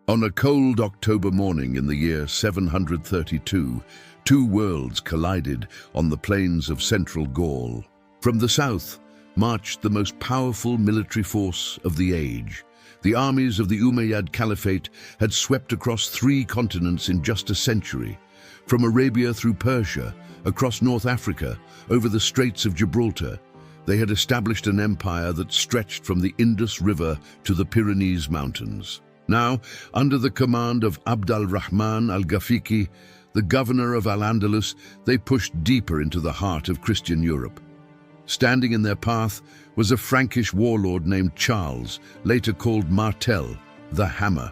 On a cold October morning in the year 732, two worlds collided on the plains of central Gaul. From the south marched the most powerful military force of the age. The armies of the Umayyad Caliphate had swept across 3 continents in just a century, from Arabia through Persia, across North Africa, over the Straits of Gibraltar. They had established an empire that stretched from the Indus River to the Pyrenees Mountains. Now, under the command of al-Rahman al-Ghafiqi, the governor of Al-Andalus, they pushed deeper into the heart of Christian Europe. Standing in their path was a Frankish warlord named Charles, later called Martel, the Hammer.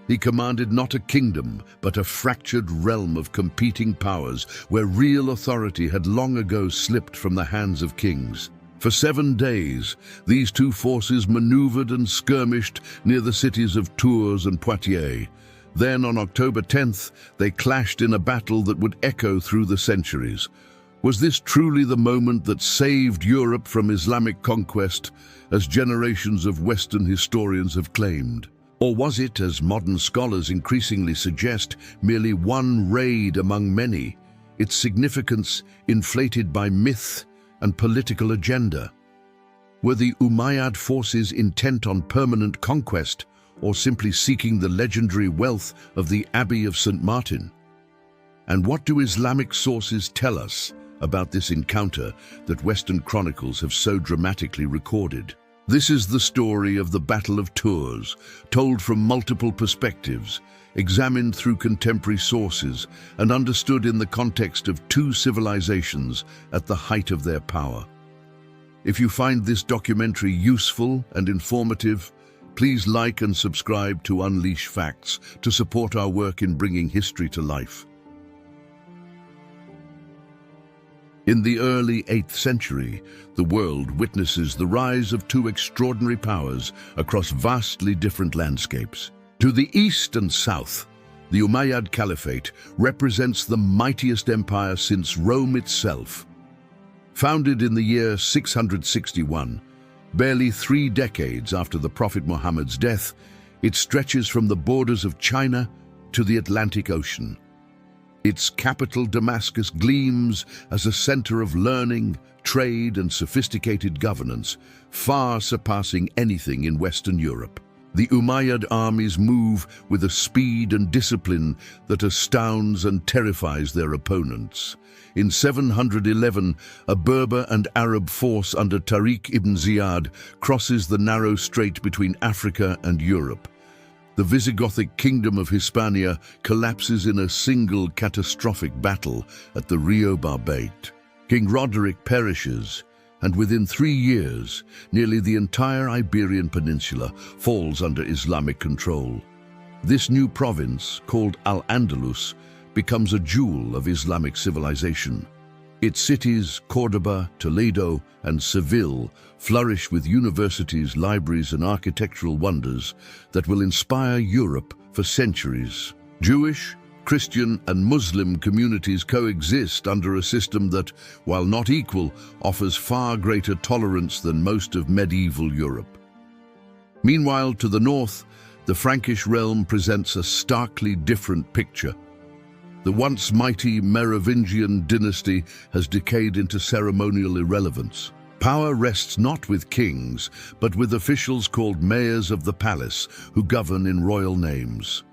He commanded not a kingdom, but a fractured realm of competing powers where real authority had long ago slipped from the hands of kings. For 7 days, these two forces maneuvered and skirmished near the cities of Tours and Poitiers. Then, on October 10th, they clashed in a battle that would echo through the centuries. Was this truly the moment that saved Europe from Islamic conquest, as generations of Western historians have claimed? Or was it, as modern scholars increasingly suggest, merely one raid among many, its significance inflated by myth and political agenda? Were the Umayyad forces intent on permanent conquest, or simply seeking the legendary wealth of the Abbey of Saint Martin? And what do Islamic sources tell us about this encounter that Western chronicles have so dramatically recorded? This is the story of the Battle of Tours, told from multiple perspectives, examined through contemporary sources, and understood in the context of 2 civilizations at the height of their power. If you find this documentary useful and informative, please like and subscribe to Unleash Facts to support our work in bringing history to life. In the early 8th century, the world witnesses the rise of 2 extraordinary powers across vastly different landscapes. To the east and south, the Umayyad Caliphate represents the mightiest empire since Rome itself. Founded in the year 661, barely 3 decades after the Prophet Muhammad's death, it stretches from the borders of China to the Atlantic Ocean. Its capital, Damascus, gleams as a center of learning, trade, and sophisticated governance, far surpassing anything in Western Europe. The Umayyad armies move with a speed and discipline that astounds and terrifies their opponents. In 711, a Berber and Arab force under Tariq ibn Ziyad crosses the narrow strait between Africa and Europe. The Visigothic kingdom of Hispania collapses in a single catastrophic battle at the Rio Barbate. King Roderick perishes, and within 3 years, nearly the entire Iberian Peninsula falls under Islamic control. This new province, called Al-Andalus, becomes a jewel of Islamic civilization. Its cities, Córdoba, Toledo, and Seville, flourish with universities, libraries, and architectural wonders that will inspire Europe for centuries. Jewish, Christian, and Muslim communities coexist under a system that, while not equal, offers far greater tolerance than most of medieval Europe. Meanwhile, to the north, the Frankish realm presents a starkly different picture. The once mighty Merovingian dynasty has decayed into ceremonial irrelevance. Power rests not with kings, but with officials called mayors of the palace, who govern in royal names.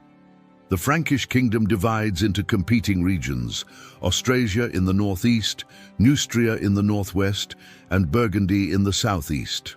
The Frankish kingdom divides into competing regions: Austrasia in the northeast, Neustria in the northwest, and Burgundy in the southeast.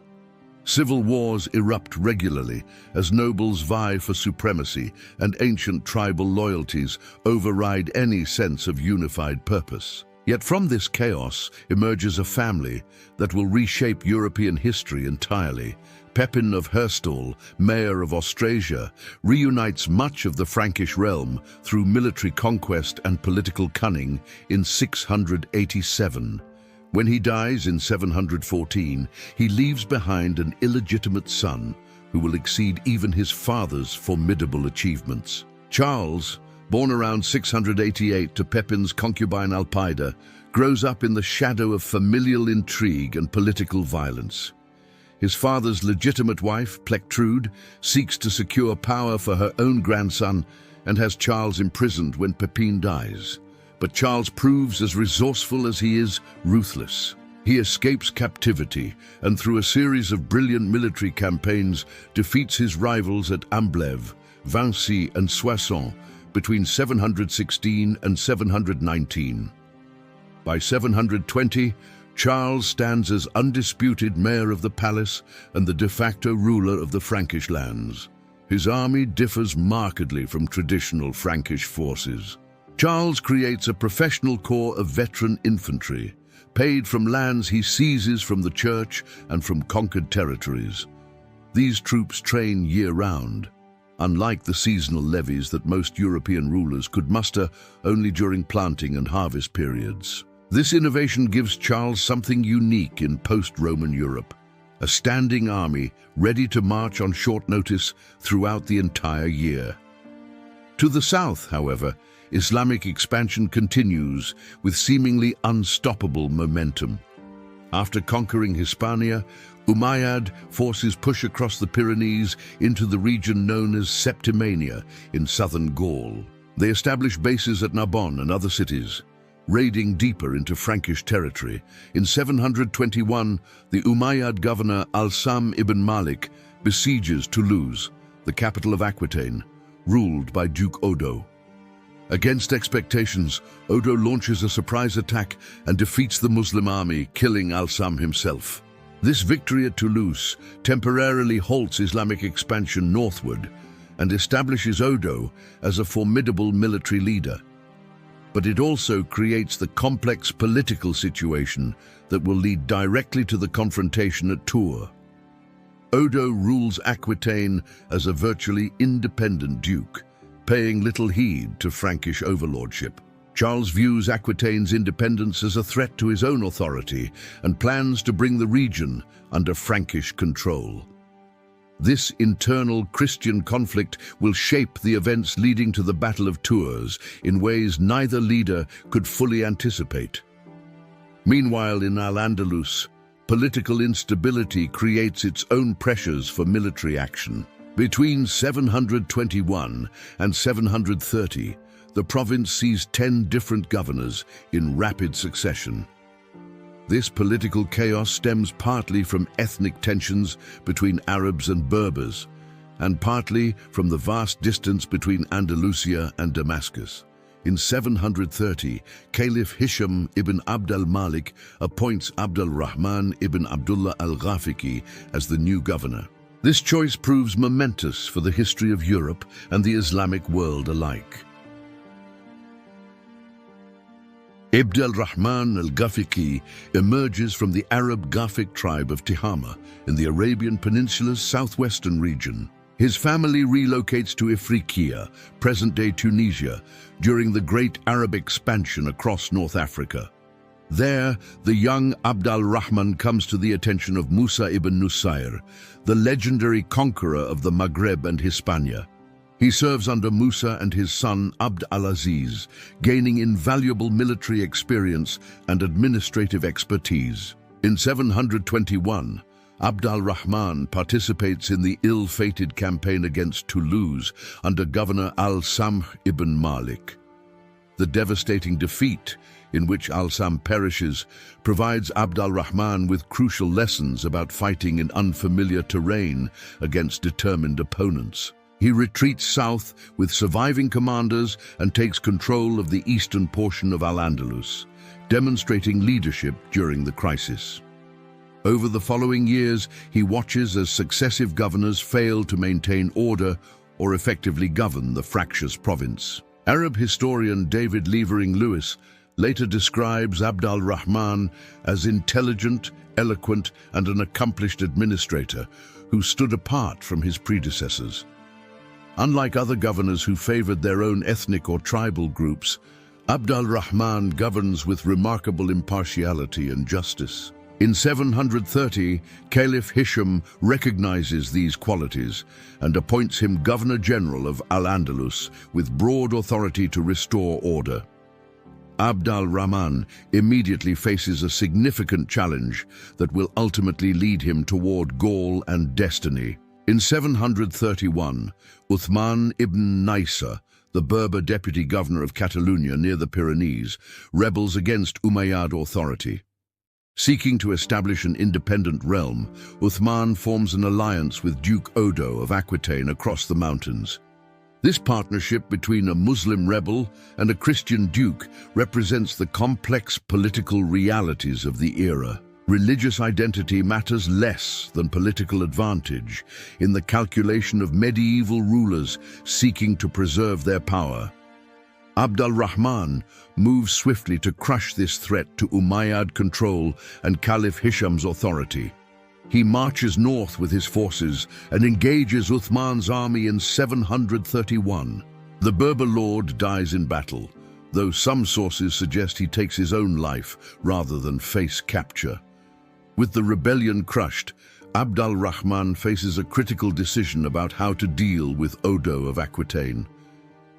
Civil wars erupt regularly as nobles vie for supremacy, and ancient tribal loyalties override any sense of unified purpose. Yet from this chaos emerges a family that will reshape European history entirely. Pepin of Herstal, mayor of Austrasia, reunites much of the Frankish realm through military conquest and political cunning in 687. When he dies in 714, he leaves behind an illegitimate son who will exceed even his father's formidable achievements. Charles, born around 688 to Pepin's concubine Alpaida, grows up in the shadow of familial intrigue and political violence. His father's legitimate wife, Plectrude, seeks to secure power for her own grandson and has Charles imprisoned when Pepin dies. But Charles proves as resourceful as he is ruthless. He escapes captivity and through a series of brilliant military campaigns defeats his rivals at Amblève, Vincy and Soissons between 716 and 719. By 720, Charles stands as undisputed mayor of the palace and the de facto ruler of the Frankish lands. His army differs markedly from traditional Frankish forces. Charles creates a professional corps of veteran infantry, paid from lands he seizes from the church and from conquered territories. These troops train year-round, unlike the seasonal levies that most European rulers could muster only during planting and harvest periods. This innovation gives Charles something unique in post-Roman Europe, a standing army ready to march on short notice throughout the entire year. To the south, however, Islamic expansion continues with seemingly unstoppable momentum. After conquering Hispania, Umayyad forces push across the Pyrenees into the region known as Septimania in southern Gaul. They establish bases at Narbonne and other cities, raiding deeper into Frankish territory. In 721, the Umayyad governor al-Sam ibn Malik besieges Toulouse, the capital of Aquitaine, ruled by Duke Odo. Against expectations, Odo launches a surprise attack and defeats the Muslim army, killing al-Sam himself. This victory at Toulouse temporarily halts Islamic expansion northward and establishes Odo as a formidable military leader. But it also creates the complex political situation that will lead directly to the confrontation at Tours. Odo rules Aquitaine as a virtually independent duke, paying little heed to Frankish overlordship. Charles views Aquitaine's independence as a threat to his own authority and plans to bring the region under Frankish control. This internal Christian conflict will shape the events leading to the Battle of Tours in ways neither leader could fully anticipate. Meanwhile, in Al-Andalus, political instability creates its own pressures for military action. Between 721 and 730, the province sees 10 different governors in rapid succession. This political chaos stems partly from ethnic tensions between Arabs and Berbers, and partly from the vast distance between Andalusia and Damascus. In 730, Caliph Hisham ibn Abd al-Malik appoints Abd al-Rahman ibn Abdullah al-Ghafiqi as the new governor. This choice proves momentous for the history of Europe and the Islamic world alike. Abd al-Rahman al-Ghafiqi emerges from the Arab Ghafiq tribe of Tihama in the Arabian Peninsula's southwestern region. His family relocates to Ifriqiya, present-day Tunisia, during the Great Arab Expansion across North Africa. There, the young Abd al-Rahman comes to the attention of Musa ibn Nusayr, the legendary conqueror of the Maghreb and Hispania. He serves under Musa and his son Abd al-Aziz, gaining invaluable military experience and administrative expertise. In 721, Abd al-Rahman participates in the ill-fated campaign against Toulouse under Governor al-Samh ibn Malik. The devastating defeat, in which al-Sam perishes, provides Abd al-Rahman with crucial lessons about fighting in unfamiliar terrain against determined opponents. He retreats south with surviving commanders and takes control of the eastern portion of Al-Andalus, demonstrating leadership during the crisis. Over the following years, he watches as successive governors fail to maintain order or effectively govern the fractious province. Arab historian David Levering Lewis later describes Abd al-Rahman as intelligent, eloquent, and an accomplished administrator who stood apart from his predecessors. Unlike other governors who favored their own ethnic or tribal groups, Abd al-Rahman governs with remarkable impartiality and justice. In 730, Caliph Hisham recognizes these qualities and appoints him Governor-General of Al-Andalus with broad authority to restore order. Abd al-Rahman immediately faces a significant challenge that will ultimately lead him toward Gaul and destiny. In 731, Uthman ibn Naisa, the Berber deputy governor of Catalonia near the Pyrenees, rebels against Umayyad authority. Seeking to establish an independent realm, Uthman forms an alliance with Duke Odo of Aquitaine across the mountains. This partnership between a Muslim rebel and a Christian duke represents the complex political realities of the era. Religious identity matters less than political advantage in the calculation of medieval rulers seeking to preserve their power. Abd al-Rahman moves swiftly to crush this threat to Umayyad control and Caliph Hisham's authority. He marches north with his forces and engages Uthman's army in 731. The Berber lord dies in battle, though some sources suggest he takes his own life rather than face capture. With the rebellion crushed, Abd al-Rahman faces a critical decision about how to deal with Odo of Aquitaine.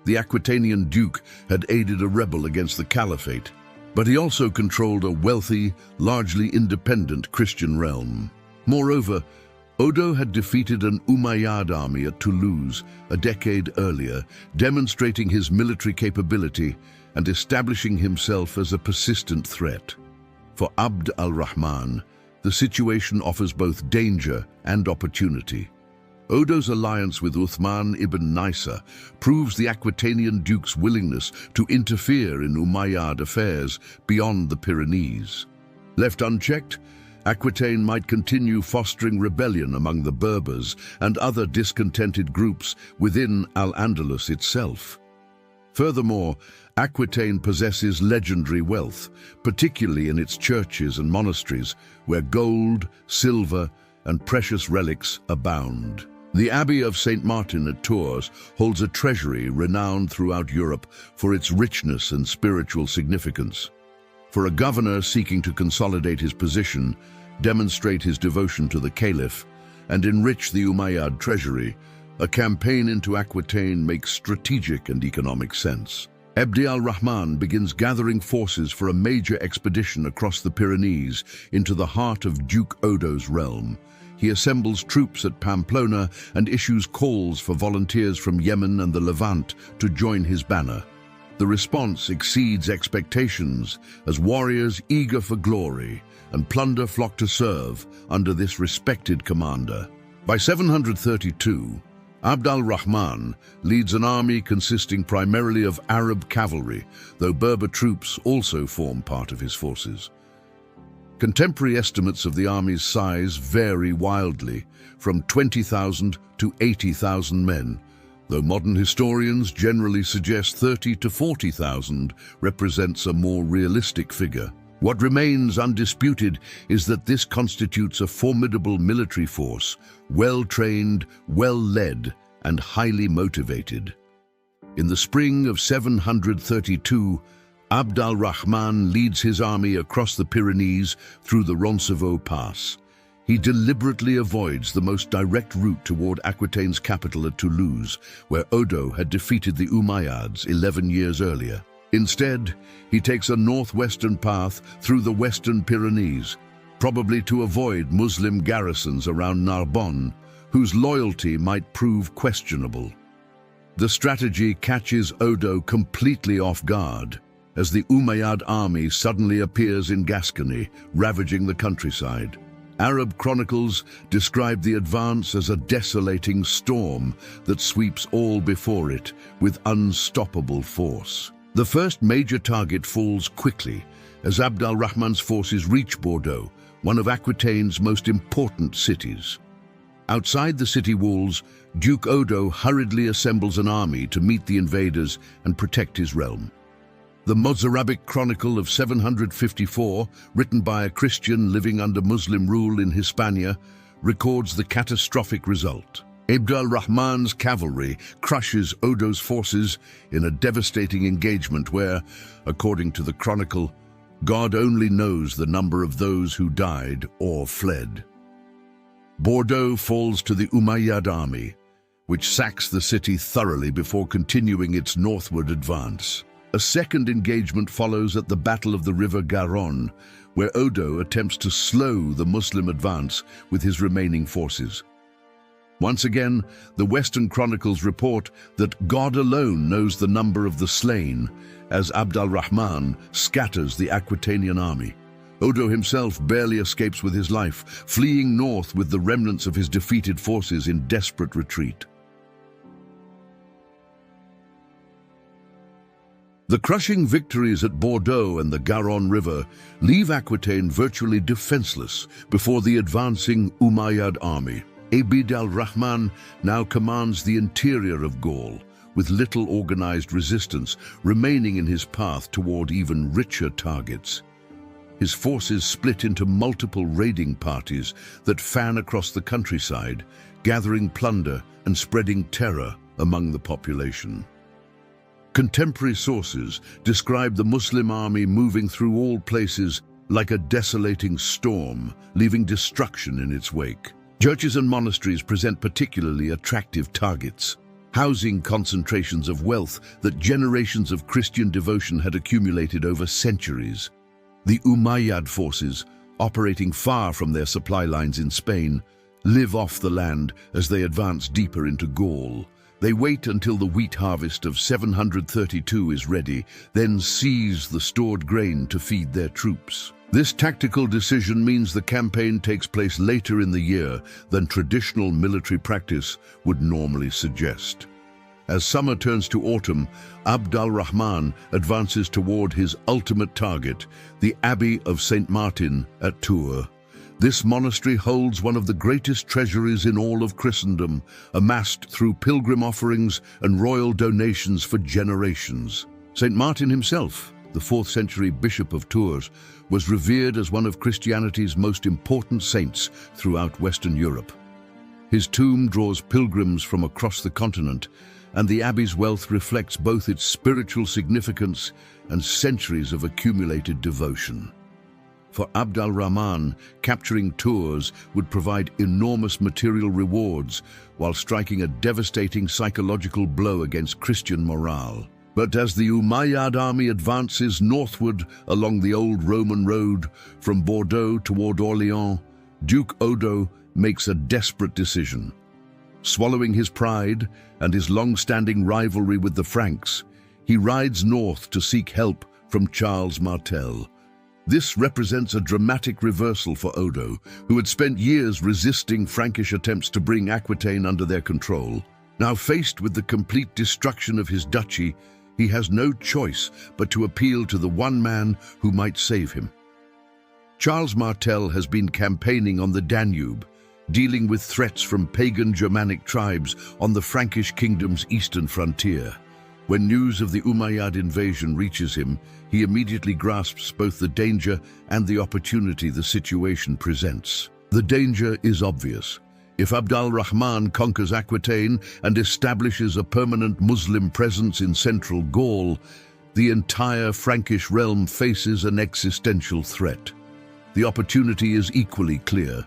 The Aquitanian duke had aided a rebel against the Caliphate, but he also controlled a wealthy, largely independent Christian realm. Moreover, Odo had defeated an Umayyad army at Toulouse a decade earlier, demonstrating his military capability and establishing himself as a persistent threat. For Abd al-Rahman, the situation offers both danger and opportunity. Odo's alliance with Uthman ibn Naisa proves the Aquitanian duke's willingness to interfere in Umayyad affairs beyond the Pyrenees. Left unchecked, Aquitaine might continue fostering rebellion among the Berbers and other discontented groups within Al-Andalus itself. Furthermore, Aquitaine possesses legendary wealth, particularly in its churches and monasteries, where gold, silver, and precious relics abound. The Abbey of Saint Martin at Tours holds a treasury renowned throughout Europe for its richness and spiritual significance. For a governor seeking to consolidate his position, demonstrate his devotion to the Caliph, and enrich the Umayyad treasury, a campaign into Aquitaine makes strategic and economic sense. Abd al-Rahman begins gathering forces for a major expedition across the Pyrenees into the heart of Duke Odo's realm. He assembles troops at Pamplona and issues calls for volunteers from Yemen and the Levant to join his banner. The response exceeds expectations as warriors eager for glory and plunder flock to serve under this respected commander. By 732, Abd al-Rahman leads an army consisting primarily of Arab cavalry, though Berber troops also form part of his forces. Contemporary estimates of the army's size vary wildly, from 20,000 to 80,000 men, though modern historians generally suggest 30 to 40,000 represents a more realistic figure. What remains undisputed is that this constitutes a formidable military force, well-trained, well-led, and highly motivated. In the spring of 732, Abd al-Rahman leads his army across the Pyrenees through the Roncevaux Pass. He deliberately avoids the most direct route toward Aquitaine's capital at Toulouse, where Odo had defeated the Umayyads 11 years earlier. Instead, he takes a northwestern path through the western Pyrenees, probably to avoid Muslim garrisons around Narbonne, whose loyalty might prove questionable. The strategy catches Odo completely off guard, as the Umayyad army suddenly appears in Gascony, ravaging the countryside. Arab chronicles describe the advance as a desolating storm that sweeps all before it with unstoppable force. The first major target falls quickly as Abd al-Rahman's forces reach Bordeaux, one of Aquitaine's most important cities. Outside the city walls, Duke Odo hurriedly assembles an army to meet the invaders and protect his realm. The Mozarabic Chronicle of 754, written by a Christian living under Muslim rule in Hispania, records the catastrophic result. Abd al-Rahman's cavalry crushes Odo's forces in a devastating engagement where, according to the chronicle, God only knows the number of those who died or fled. Bordeaux falls to the Umayyad army, which sacks the city thoroughly before continuing its northward advance. A second engagement follows at the Battle of the River Garonne, where Odo attempts to slow the Muslim advance with his remaining forces. Once again, the Western chronicles report that God alone knows the number of the slain, as Abd al-Rahman scatters the Aquitanian army. Odo himself barely escapes with his life, fleeing north with the remnants of his defeated forces in desperate retreat. The crushing victories at Bordeaux and the Garonne River leave Aquitaine virtually defenseless before the advancing Umayyad army. Abd al-Rahman now commands the interior of Gaul, with little organized resistance remaining in his path toward even richer targets. His forces split into multiple raiding parties that fan across the countryside, gathering plunder and spreading terror among the population. Contemporary sources describe the Muslim army moving through all places like a desolating storm, leaving destruction in its wake. Churches and monasteries present particularly attractive targets, housing concentrations of wealth that generations of Christian devotion had accumulated over centuries. The Umayyad forces, operating far from their supply lines in Spain, live off the land as they advance deeper into Gaul. They wait until the wheat harvest of 732 is ready, then seize the stored grain to feed their troops. This tactical decision means the campaign takes place later in the year than traditional military practice would normally suggest. As summer turns to autumn, Abd al-Rahman advances toward his ultimate target, the Abbey of Saint Martin at Tours. This monastery holds one of the greatest treasuries in all of Christendom, amassed through pilgrim offerings and royal donations for generations. Saint Martin himself, the 4th century Bishop of Tours, was revered as one of Christianity's most important saints throughout Western Europe. His tomb draws pilgrims from across the continent, and the abbey's wealth reflects both its spiritual significance and centuries of accumulated devotion. For Abd al-Rahman, capturing Tours would provide enormous material rewards while striking a devastating psychological blow against Christian morale. But as the Umayyad army advances northward along the old Roman road from Bordeaux toward Orléans, Duke Odo makes a desperate decision. Swallowing his pride and his long-standing rivalry with the Franks, he rides north to seek help from Charles Martel. This represents a dramatic reversal for Odo, who had spent years resisting Frankish attempts to bring Aquitaine under their control. Now faced with the complete destruction of his duchy, he has no choice but to appeal to the one man who might save him. Charles Martel has been campaigning on the Danube, dealing with threats from pagan Germanic tribes on the Frankish kingdom's eastern frontier. When news of the Umayyad invasion reaches him, he immediately grasps both the danger and the opportunity the situation presents. The danger is obvious. If Abd al-Rahman conquers Aquitaine and establishes a permanent Muslim presence in central Gaul, the entire Frankish realm faces an existential threat. The opportunity is equally clear.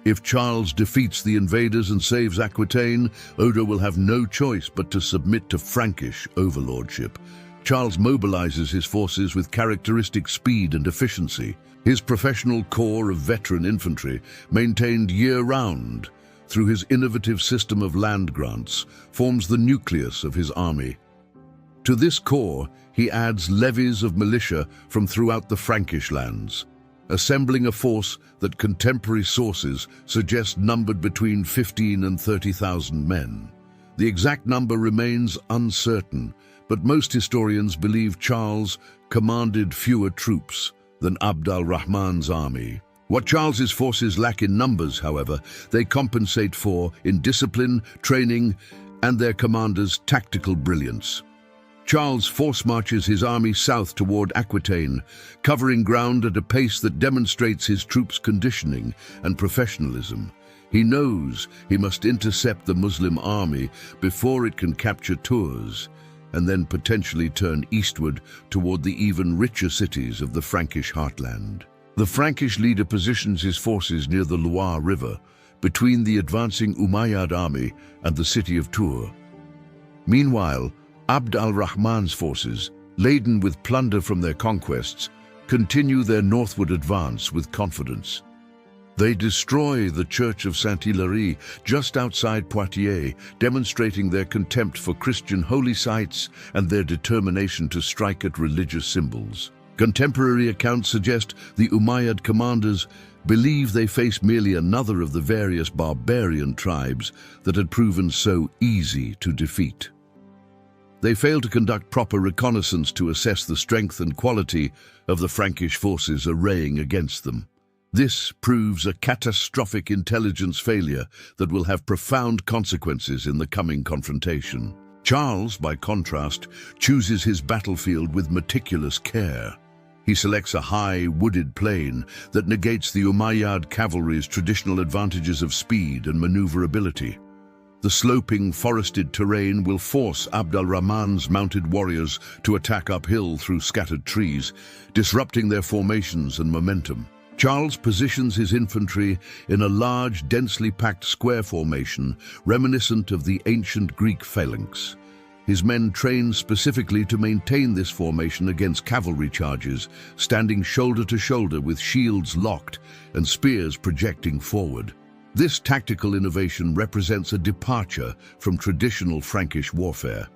If Charles defeats the invaders and saves Aquitaine, Odo will have no choice but to submit to Frankish overlordship. Charles mobilizes his forces with characteristic speed and efficiency. His professional corps of veteran infantry, maintained year-round through his innovative system of land grants, forms the nucleus of his army. To this corps, he adds levies of militia from throughout the Frankish lands, assembling a force that contemporary sources suggest numbered between 15 and 30,000 men. The exact number remains uncertain, but most historians believe Charles commanded fewer troops than Abd al-Rahman's army. What Charles's forces lack in numbers, however, they compensate for in discipline, training, and their commander's tactical brilliance. Charles force marches his army south toward Aquitaine, covering ground at a pace that demonstrates his troops' conditioning and professionalism. He knows he must intercept the Muslim army before it can capture Tours, and then potentially turn eastward toward the even richer cities of the Frankish heartland. The Frankish leader positions his forces near the Loire River, between the advancing Umayyad army and the city of Tours. Meanwhile, Abd al-Rahman's forces, laden with plunder from their conquests, continue their northward advance with confidence. They destroy the church of Saint-Hilaire just outside Poitiers, demonstrating their contempt for Christian holy sites and their determination to strike at religious symbols. Contemporary accounts suggest the Umayyad commanders believe they face merely another of the various barbarian tribes that had proven so easy to defeat. They failed to conduct proper reconnaissance to assess the strength and quality of the Frankish forces arraying against them. This proves a catastrophic intelligence failure that will have profound consequences in the coming confrontation. Charles, by contrast, chooses his battlefield with meticulous care. He selects a high, wooded plain that negates the Umayyad cavalry's traditional advantages of speed and maneuverability. The sloping, forested terrain will force Abd al-Rahman's mounted warriors to attack uphill through scattered trees, disrupting their formations and momentum. Charles positions his infantry in a large, densely packed square formation reminiscent of the ancient Greek phalanx. His men trained specifically to maintain this formation against cavalry charges, standing shoulder to shoulder with shields locked and spears projecting forward. This tactical innovation represents a departure from traditional Frankish warfare,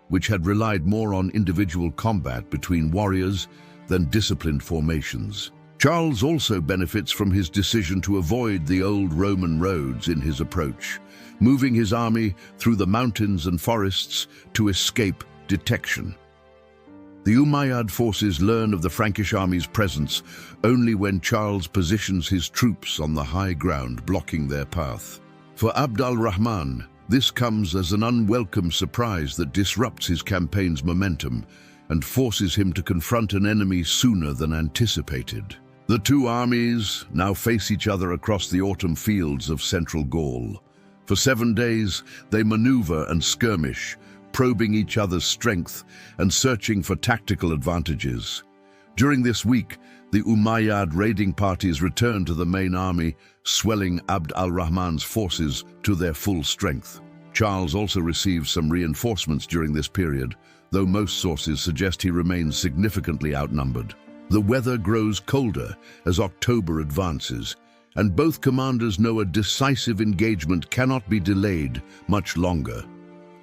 which had relied more on individual combat between warriors than disciplined formations. Charles also benefits from his decision to avoid the old Roman roads in his approach, moving his army through the mountains and forests to escape detection. The Umayyad forces learn of the Frankish army's presence only when Charles positions his troops on the high ground, blocking their path. For Abd al-Rahman, this comes as an unwelcome surprise that disrupts his campaign's momentum and forces him to confront an enemy sooner than anticipated. The two armies now face each other across the autumn fields of central Gaul. For 7 days, they maneuver and skirmish, probing each other's strength and searching for tactical advantages. During this week, the Umayyad raiding parties return to the main army, swelling Abd al-Rahman's forces to their full strength. Charles also receives some reinforcements during this period, though most sources suggest he remains significantly outnumbered. The weather grows colder as October advances, and both commanders know a decisive engagement cannot be delayed much longer.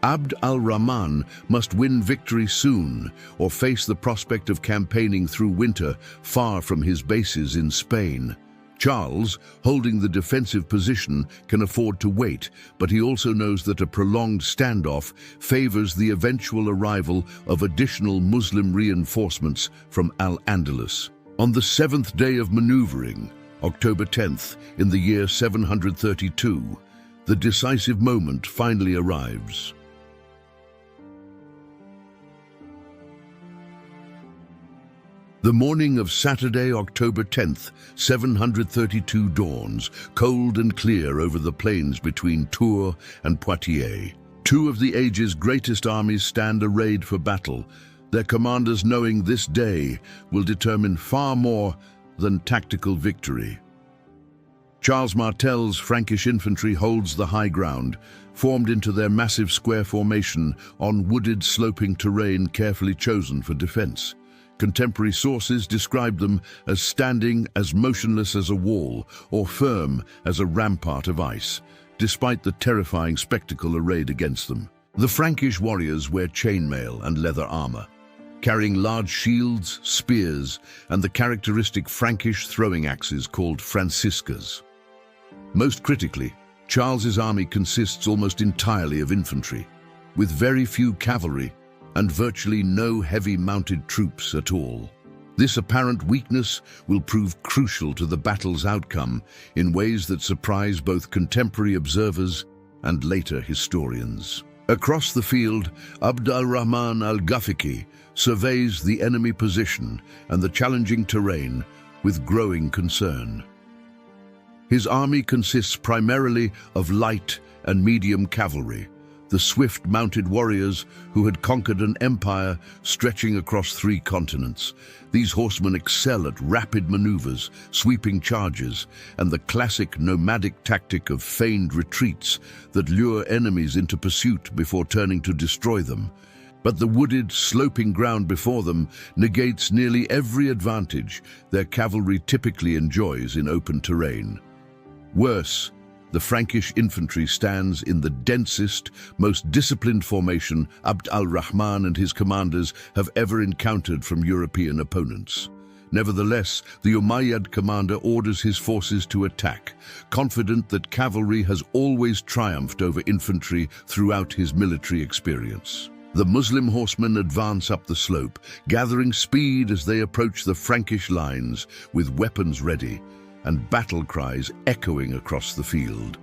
Abd al-Rahman must win victory soon or face the prospect of campaigning through winter far from his bases in Spain. Charles, holding the defensive position, can afford to wait, but he also knows that a prolonged standoff favors the eventual arrival of additional Muslim reinforcements from Al-Andalus. On the 7th day of maneuvering, October 10th, in the year 732, the decisive moment finally arrives. The morning of Saturday, October 10th, 732 dawns, cold and clear over the plains between Tours and Poitiers. Two of the age's greatest armies stand arrayed for battle, their commanders knowing this day will determine far more than tactical victory. Charles Martel's Frankish infantry holds the high ground, formed into their massive square formation on wooded sloping terrain carefully chosen for defense. Contemporary sources describe them as standing as motionless as a wall or firm as a rampart of ice, despite the terrifying spectacle arrayed against them. The Frankish warriors wear chainmail and leather armor, carrying large shields, spears, and the characteristic Frankish throwing axes called franciscas. Most critically, Charles's army consists almost entirely of infantry, with very few cavalry and virtually no heavy mounted troops at all. This apparent weakness will prove crucial to the battle's outcome in ways that surprise both contemporary observers and later historians. Across the field, Abd al-Rahman al-Ghafiqi surveys the enemy position and the challenging terrain with growing concern. His army consists primarily of light and medium cavalry, the swift-mounted warriors who had conquered an empire stretching across 3 continents. These horsemen excel at rapid maneuvers, sweeping charges, and the classic nomadic tactic of feigned retreats that lure enemies into pursuit before turning to destroy them. But the wooded, sloping ground before them negates nearly every advantage their cavalry typically enjoys in open terrain. Worse, the Frankish infantry stands in the densest, most disciplined formation Abd al-Rahman and his commanders have ever encountered from European opponents. Nevertheless, the Umayyad commander orders his forces to attack, confident that cavalry has always triumphed over infantry throughout his military experience. The Muslim horsemen advance up the slope, gathering speed as they approach the Frankish lines with weapons ready and battle cries echoing across the field.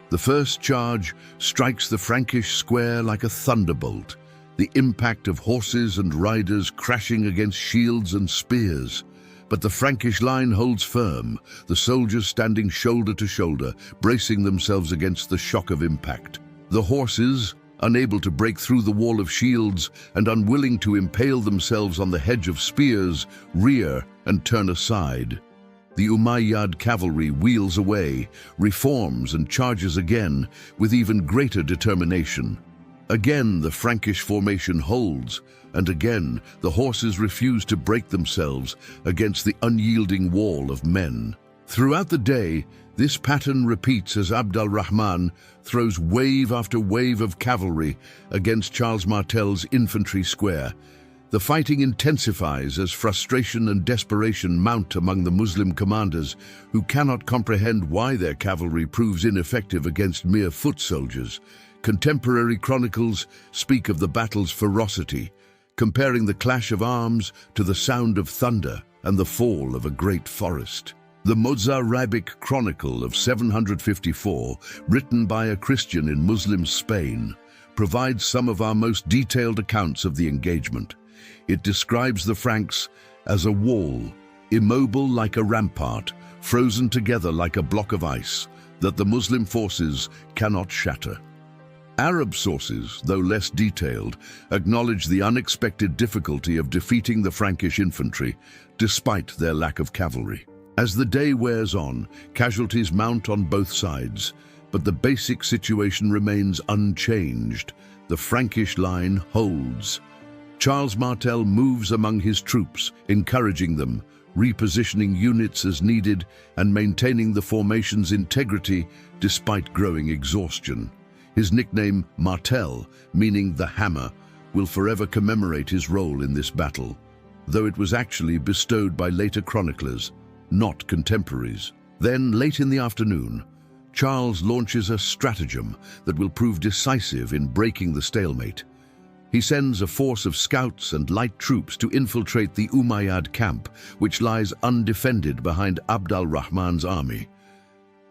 The first charge strikes the Frankish square like a thunderbolt, the impact of horses and riders crashing against shields and spears. But the Frankish line holds firm, the soldiers standing shoulder to shoulder, bracing themselves against the shock of impact. The horses, unable to break through the wall of shields and unwilling to impale themselves on the hedge of spears, rear and turn aside. The Umayyad cavalry wheels away, reforms and charges again with even greater determination. Again the Frankish formation holds, and again the horses refuse to break themselves against the unyielding wall of men. Throughout the day, this pattern repeats as Abd al-Rahman throws wave after wave of cavalry against Charles Martel's infantry square. The fighting intensifies as frustration and desperation mount among the Muslim commanders, who cannot comprehend why their cavalry proves ineffective against mere foot soldiers. Contemporary chronicles speak of the battle's ferocity, comparing the clash of arms to the sound of thunder and the fall of a great forest. The Mozarabic Chronicle of 754, written by a Christian in Muslim Spain, provides some of our most detailed accounts of the engagement. It describes the Franks as a wall, immobile like a rampart, frozen together like a block of ice, that the Muslim forces cannot shatter. Arab sources, though less detailed, acknowledge the unexpected difficulty of defeating the Frankish infantry, despite their lack of cavalry. As the day wears on, casualties mount on both sides, but the basic situation remains unchanged. The Frankish line holds. Charles Martel moves among his troops, encouraging them, repositioning units as needed, and maintaining the formation's integrity despite growing exhaustion. His nickname, Martel, meaning the hammer, will forever commemorate his role in this battle, though it was actually bestowed by later chroniclers, not contemporaries. Then, late in the afternoon, Charles launches a stratagem that will prove decisive in breaking the stalemate. He sends a force of scouts and light troops to infiltrate the Umayyad camp, which lies undefended behind Abd al-Rahman's army.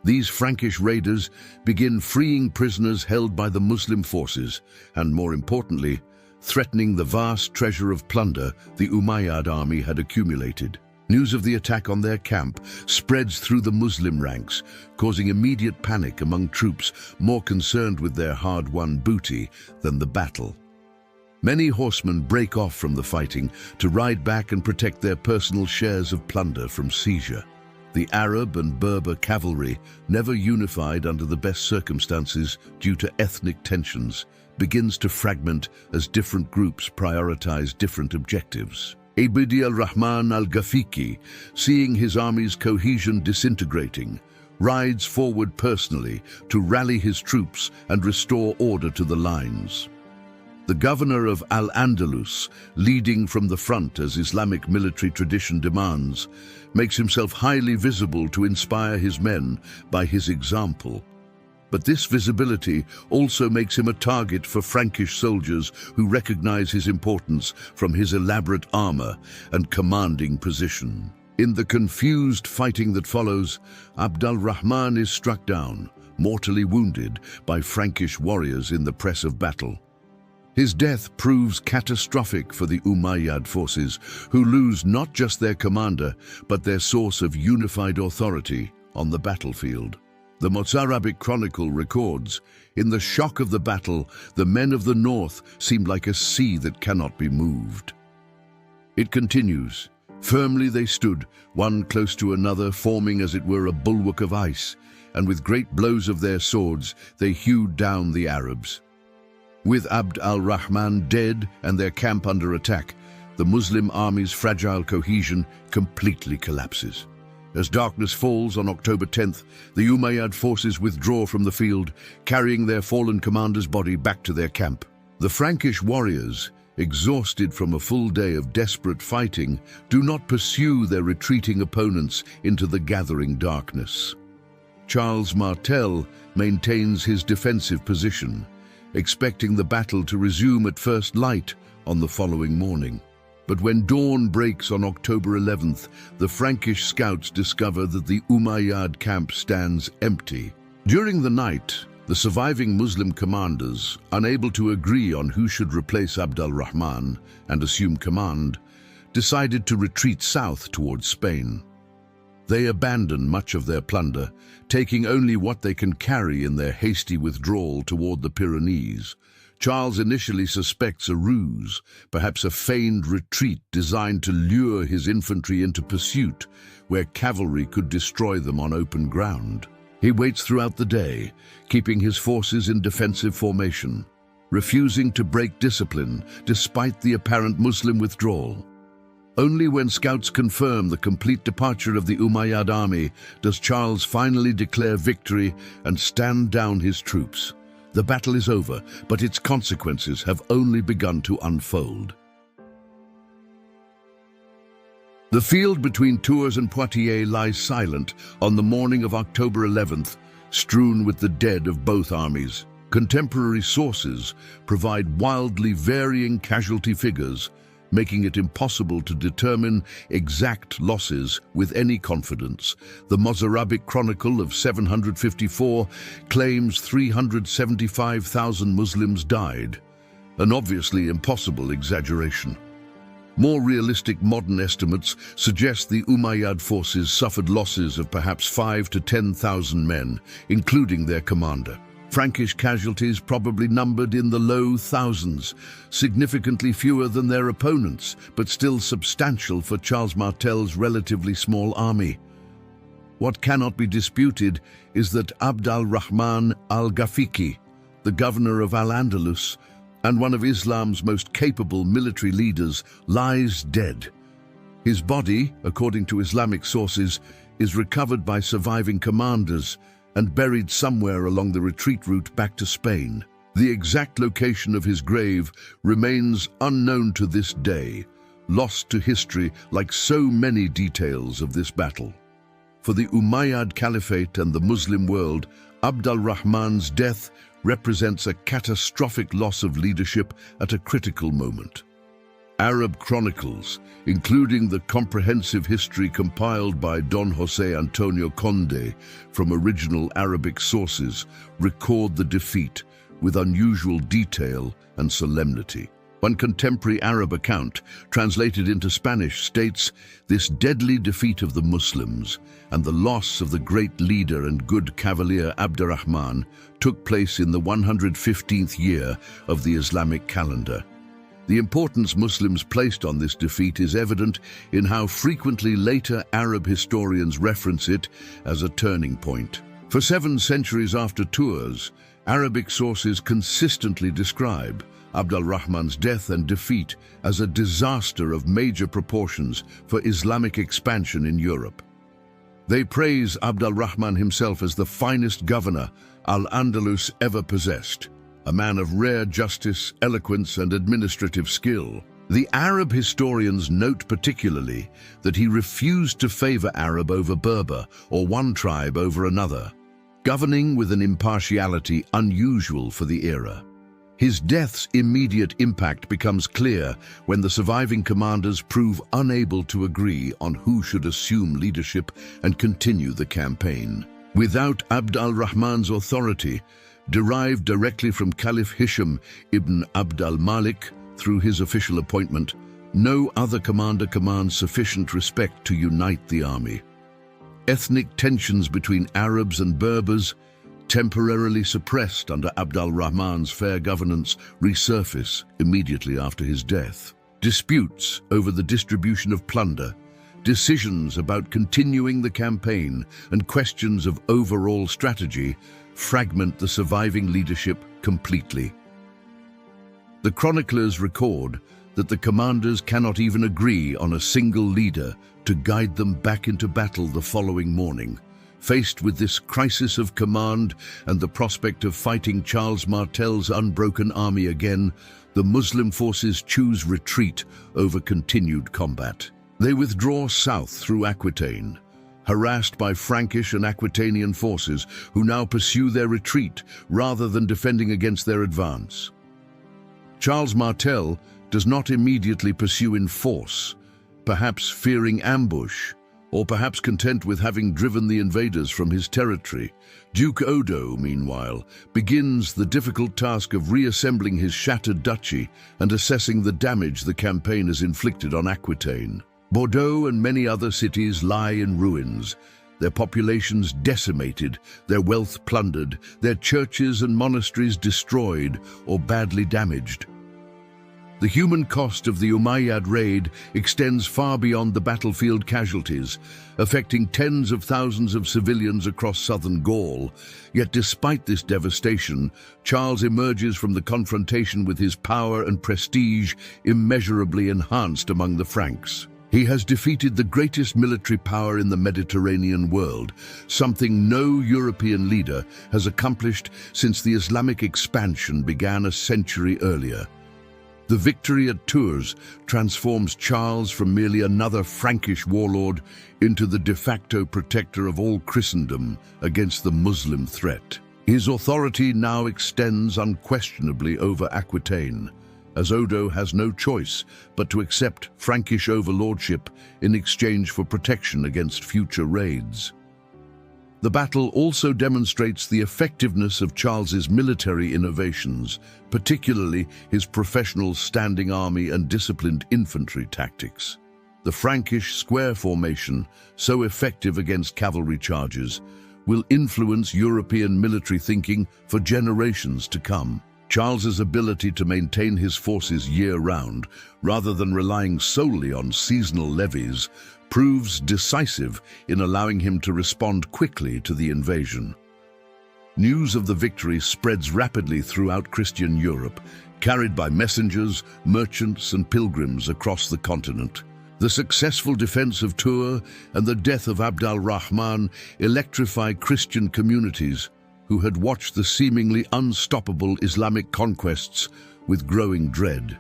These Frankish raiders begin freeing prisoners held by the Muslim forces, and more importantly, threatening the vast treasure of plunder the Umayyad army had accumulated. News of the attack on their camp spreads through the Muslim ranks, causing immediate panic among troops more concerned with their hard-won booty than the battle. Many horsemen break off from the fighting to ride back and protect their personal shares of plunder from seizure. The Arab and Berber cavalry, never unified under the best circumstances due to ethnic tensions, begins to fragment as different groups prioritize different objectives. AD al-Rahman al-Ghafiqi, seeing his army's cohesion disintegrating, rides forward personally to rally his troops and restore order to the lines. The governor of Al-Andalus, leading from the front as Islamic military tradition demands, makes himself highly visible to inspire his men by his example. But this visibility also makes him a target for Frankish soldiers who recognize his importance from his elaborate armor and commanding position. In the confused fighting that follows, Abd al-Rahman is struck down, mortally wounded by Frankish warriors in the press of battle. His death proves catastrophic for the Umayyad forces, who lose not just their commander, but their source of unified authority on the battlefield. The Mozarabic Chronicle records, "In the shock of the battle, the men of the north seemed like a sea that cannot be moved." It continues, "Firmly they stood, one close to another, forming as it were a bulwark of ice, and with great blows of their swords they hewed down the Arabs. With Abd al-Rahman dead and their camp under attack, the Muslim army's fragile cohesion completely collapses. As darkness falls on October 10th, the Umayyad forces withdraw from the field, carrying their fallen commander's body back to their camp. The Frankish warriors, exhausted from a full day of desperate fighting, do not pursue their retreating opponents into the gathering darkness. Charles Martel maintains his defensive position, expecting the battle to resume at first light on the following morning. But when dawn breaks on October 11th, the Frankish scouts discover that the Umayyad camp stands empty. During the night, the surviving Muslim commanders, unable to agree on who should replace Abd al-Rahman and assume command, decided to retreat south towards Spain. They abandon much of their plunder, taking only what they can carry in their hasty withdrawal toward the Pyrenees. Charles initially suspects a ruse, perhaps a feigned retreat designed to lure his infantry into pursuit, where cavalry could destroy them on open ground. He waits throughout the day, keeping his forces in defensive formation, refusing to break discipline despite the apparent Muslim withdrawal. Only when scouts confirm the complete departure of the Umayyad army does Charles finally declare victory and stand down his troops. The battle is over, but its consequences have only begun to unfold. The field between Tours and Poitiers lies silent on the morning of October 11th, strewn with the dead of both armies. Contemporary sources provide wildly varying casualty figures, making it impossible to determine exact losses with any confidence. The Mozarabic Chronicle of 754 claims 375,000 Muslims died, an obviously impossible exaggeration. More realistic modern estimates suggest the Umayyad forces suffered losses of perhaps 5,000 to 10,000 men, including their commander. Frankish casualties probably numbered in the low thousands, significantly fewer than their opponents, but still substantial for Charles Martel's relatively small army. What cannot be disputed is that Abd al-Rahman al-Ghafiqi, the governor of Al-Andalus and one of Islam's most capable military leaders, lies dead. His body, according to Islamic sources, is recovered by surviving commanders and buried somewhere along the retreat route back to Spain. The exact location of his grave remains unknown to this day, lost to history like so many details of this battle. For the Umayyad Caliphate and the Muslim world, Abd al-Rahman's death represents a catastrophic loss of leadership at a critical moment. Arab chronicles, including the comprehensive history compiled by Don José Antonio Conde from original Arabic sources, record the defeat with unusual detail and solemnity. One contemporary Arab account, translated into Spanish, states, "This deadly defeat of the Muslims and the loss of the great leader and good cavalier Abd-ar-Rahman took place in the 115th year of the Islamic calendar." The importance Muslims placed on this defeat is evident in how frequently later Arab historians reference it as a turning point. For 7 centuries after Tours, Arabic sources consistently describe Abd al-Rahman's death and defeat as a disaster of major proportions for Islamic expansion in Europe. They praise Abd al-Rahman himself as the finest governor Al-Andalus ever possessed, a man of rare justice, eloquence, and administrative skill. The Arab historians note particularly that he refused to favor Arab over Berber or one tribe over another, governing with an impartiality unusual for the era. His death's immediate impact becomes clear when the surviving commanders prove unable to agree on who should assume leadership and continue the campaign. Without Abd al-Rahman's authority, derived directly from Caliph Hisham ibn Abd al-Malik through his official appointment, no other commander commands sufficient respect to unite the army. Ethnic tensions between Arabs and Berbers, temporarily suppressed under Abd al-Rahman's fair governance, resurface immediately after his death. Disputes over the distribution of plunder, decisions about continuing the campaign, and questions of overall strategy fragment the surviving leadership completely. The chroniclers record that the commanders cannot even agree on a single leader to guide them back into battle the following morning. Faced with this crisis of command and the prospect of fighting Charles Martel's unbroken army again, the Muslim forces choose retreat over continued combat. They withdraw south through Aquitaine, harassed by Frankish and Aquitanian forces who now pursue their retreat rather than defending against their advance. Charles Martel does not immediately pursue in force, perhaps fearing ambush, or perhaps content with having driven the invaders from his territory. Duke Odo, meanwhile, begins the difficult task of reassembling his shattered duchy and assessing the damage the campaign has inflicted on Aquitaine. Bordeaux and many other cities lie in ruins, their populations decimated, their wealth plundered, their churches and monasteries destroyed or badly damaged. The human cost of the Umayyad raid extends far beyond the battlefield casualties, affecting tens of thousands of civilians across southern Gaul. Yet despite this devastation, Charles emerges from the confrontation with his power and prestige immeasurably enhanced among the Franks. He has defeated the greatest military power in the Mediterranean world, something no European leader has accomplished since the Islamic expansion began a century earlier. The victory at Tours transforms Charles from merely another Frankish warlord into the de facto protector of all Christendom against the Muslim threat. His authority now extends unquestionably over Aquitaine, as Odo has no choice but to accept Frankish overlordship in exchange for protection against future raids. The battle also demonstrates the effectiveness of Charles's military innovations, particularly his professional standing army and disciplined infantry tactics. The Frankish square formation, so effective against cavalry charges, will influence European military thinking for generations to come. Charles's ability to maintain his forces year-round, rather than relying solely on seasonal levies, proves decisive in allowing him to respond quickly to the invasion. News of the victory spreads rapidly throughout Christian Europe, carried by messengers, merchants, and pilgrims across the continent. The successful defense of Tours and the death of Abd al-Rahman electrify Christian communities who had watched the seemingly unstoppable Islamic conquests with growing dread.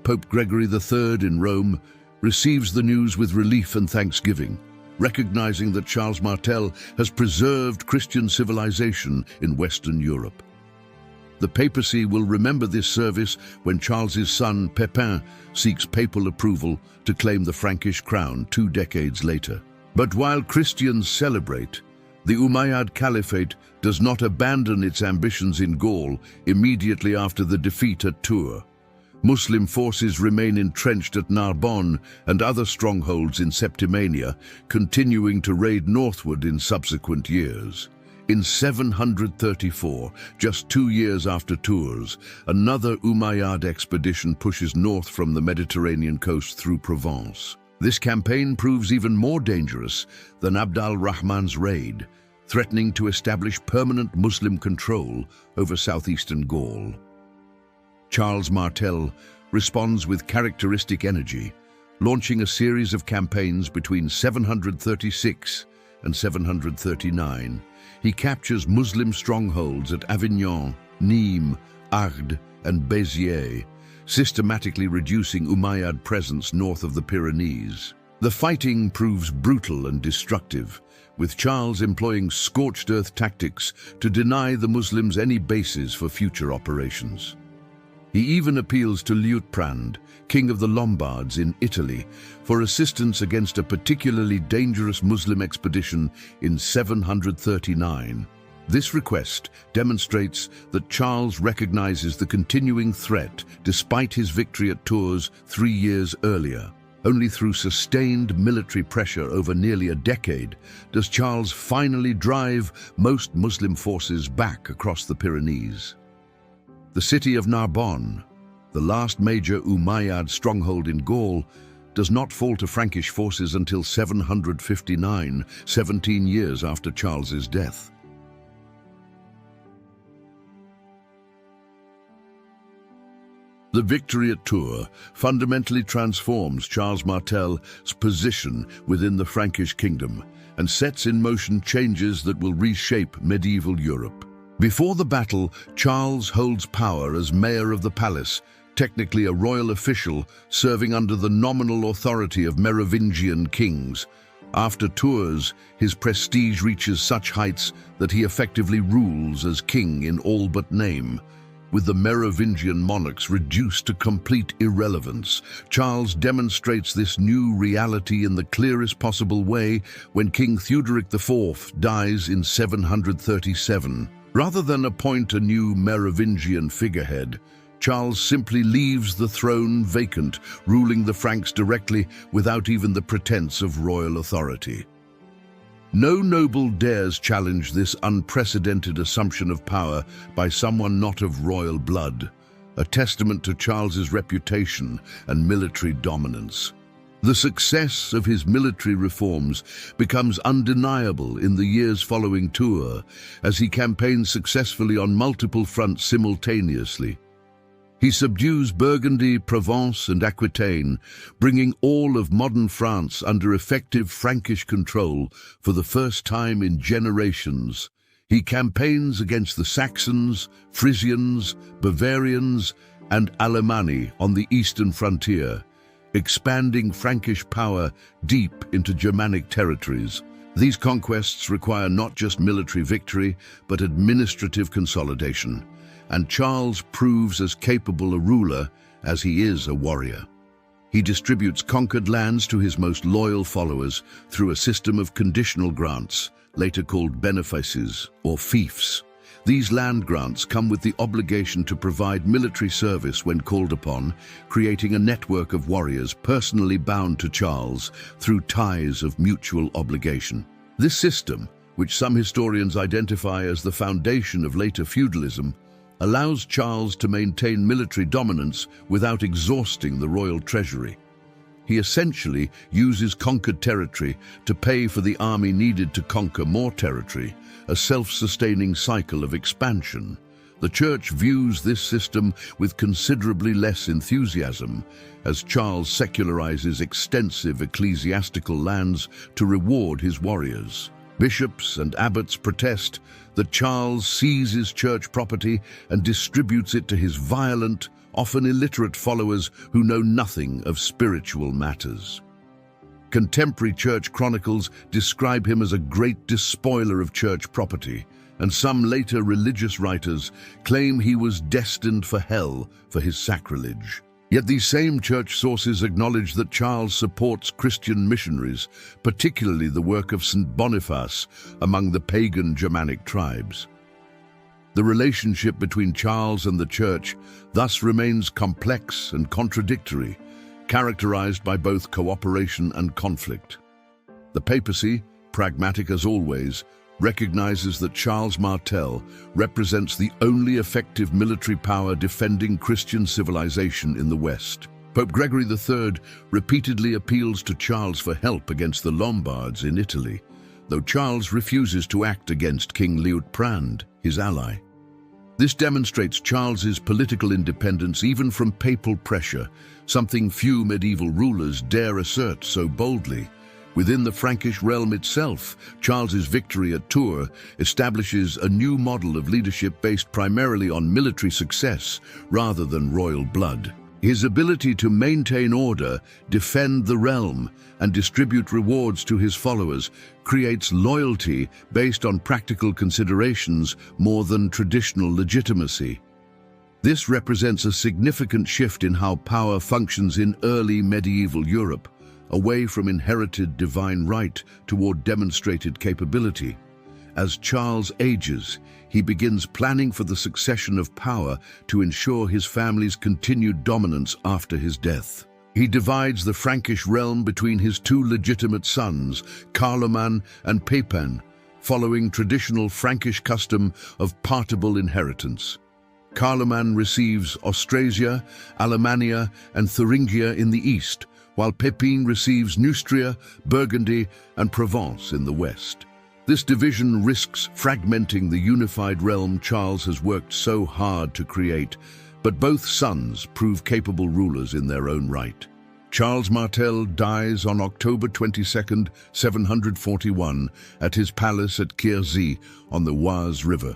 Pope Gregory III in Rome receives the news with relief and thanksgiving, recognizing that Charles Martel has preserved Christian civilization in Western Europe. The papacy will remember this service when Charles's son, Pepin, seeks papal approval to claim the Frankish crown 2 decades later. But while Christians celebrate, the Umayyad Caliphate does not abandon its ambitions in Gaul immediately after the defeat at Tours. Muslim forces remain entrenched at Narbonne and other strongholds in Septimania, continuing to raid northward in subsequent years. In 734, just 2 years after Tours, another Umayyad expedition pushes north from the Mediterranean coast through Provence. This campaign proves even more dangerous than Abd al-Rahman's raid, threatening to establish permanent Muslim control over southeastern Gaul. Charles Martel responds with characteristic energy, launching a series of campaigns between 736 and 739. He captures Muslim strongholds at Avignon, Nîmes, Agde, and Béziers, systematically reducing Umayyad presence north of the Pyrenees. The fighting proves brutal and destructive, with Charles employing scorched earth tactics to deny the Muslims any bases for future operations. He even appeals to Liutprand, king of the Lombards in Italy, for assistance against a particularly dangerous Muslim expedition in 739. This request demonstrates that Charles recognizes the continuing threat despite his victory at Tours 3 years earlier. Only through sustained military pressure over nearly a decade does Charles finally drive most Muslim forces back across the Pyrenees. The city of Narbonne, the last major Umayyad stronghold in Gaul, does not fall to Frankish forces until 759, 17 years after Charles's death. The victory at Tours fundamentally transforms Charles Martel's position within the Frankish kingdom and sets in motion changes that will reshape medieval Europe. Before the battle, Charles holds power as mayor of the palace, technically a royal official serving under the nominal authority of Merovingian kings. After Tours, his prestige reaches such heights that he effectively rules as king in all but name. With the Merovingian monarchs reduced to complete irrelevance, Charles demonstrates this new reality in the clearest possible way when King Theuderic IV dies in 737. Rather than appoint a new Merovingian figurehead, Charles simply leaves the throne vacant, ruling the Franks directly without even the pretense of royal authority. No noble dares challenge this unprecedented assumption of power by someone not of royal blood, a testament to Charles's reputation and military dominance. The success of his military reforms becomes undeniable in the years following Tours, as he campaigns successfully on multiple fronts simultaneously. He subdues Burgundy, Provence, and Aquitaine, bringing all of modern France under effective Frankish control for the first time in generations. He campaigns against the Saxons, Frisians, Bavarians, and Alemanni on the eastern frontier, expanding Frankish power deep into Germanic territories. These conquests require not just military victory, but administrative consolidation, and Charles proves as capable a ruler as he is a warrior. He distributes conquered lands to his most loyal followers through a system of conditional grants, later called benefices or fiefs. These land grants come with the obligation to provide military service when called upon, creating a network of warriors personally bound to Charles through ties of mutual obligation. This system, which some historians identify as the foundation of later feudalism, allows Charles to maintain military dominance without exhausting the royal treasury. He essentially uses conquered territory to pay for the army needed to conquer more territory, a self-sustaining cycle of expansion. The Church views this system with considerably less enthusiasm, as Charles secularizes extensive ecclesiastical lands to reward his warriors. Bishops and abbots protest that Charles seizes church property and distributes it to his violent, often illiterate followers who know nothing of spiritual matters. Contemporary church chronicles describe him as a great despoiler of church property, and some later religious writers claim he was destined for hell for his sacrilege. Yet these same church sources acknowledge that Charles supports Christian missionaries, particularly the work of St. Boniface among the pagan Germanic tribes. The relationship between Charles and the Church thus remains complex and contradictory, characterized by both cooperation and conflict. The papacy, pragmatic as always, recognizes that Charles Martel represents the only effective military power defending Christian civilization in the West. Pope Gregory III repeatedly appeals to Charles for help against the Lombards in Italy, though Charles refuses to act against King Liutprand, his ally. This demonstrates Charles's political independence even from papal pressure, something few medieval rulers dare assert so boldly. Within the Frankish realm itself, Charles's victory at Tours establishes a new model of leadership based primarily on military success rather than royal blood. His ability to maintain order, defend the realm, and distribute rewards to his followers creates loyalty based on practical considerations more than traditional legitimacy. This represents a significant shift in how power functions in early medieval Europe, away from inherited divine right toward demonstrated capability. As Charles ages, he begins planning for the succession of power to ensure his family's continued dominance after his death. He divides the Frankish realm between his two legitimate sons, Carloman and Pepin, following traditional Frankish custom of partible inheritance. Carloman receives Austrasia, Alemannia, and Thuringia in the east, while Pepin receives Neustria, Burgundy, and Provence in the west. This division risks fragmenting the unified realm Charles has worked so hard to create, But both sons prove capable rulers in their own right. Charles Martel dies on October 22, 741, at his palace at Quierzy on the Oise River.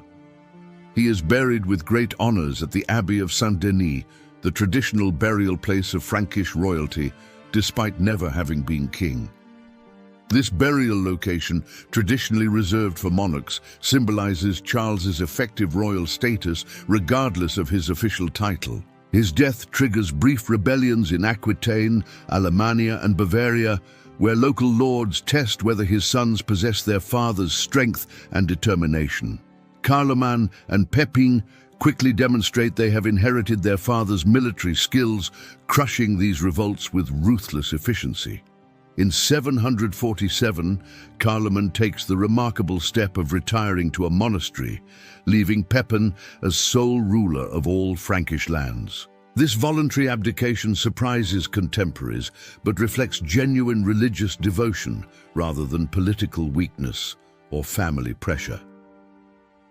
He is buried with great honors at the Abbey of Saint Denis, the traditional burial place of Frankish royalty, despite never having been king. This burial location, traditionally reserved for monarchs, symbolizes Charles's effective royal status regardless of his official title. His death triggers brief rebellions in Aquitaine, Alemannia, and Bavaria, where local lords test whether his sons possess their father's strength and determination. Carloman and Pepin quickly demonstrate they have inherited their father's military skills, crushing these revolts with ruthless efficiency. In 747, Carloman takes the remarkable step of retiring to a monastery, leaving Pepin as sole ruler of all Frankish lands. This voluntary abdication surprises contemporaries, but reflects genuine religious devotion rather than political weakness or family pressure.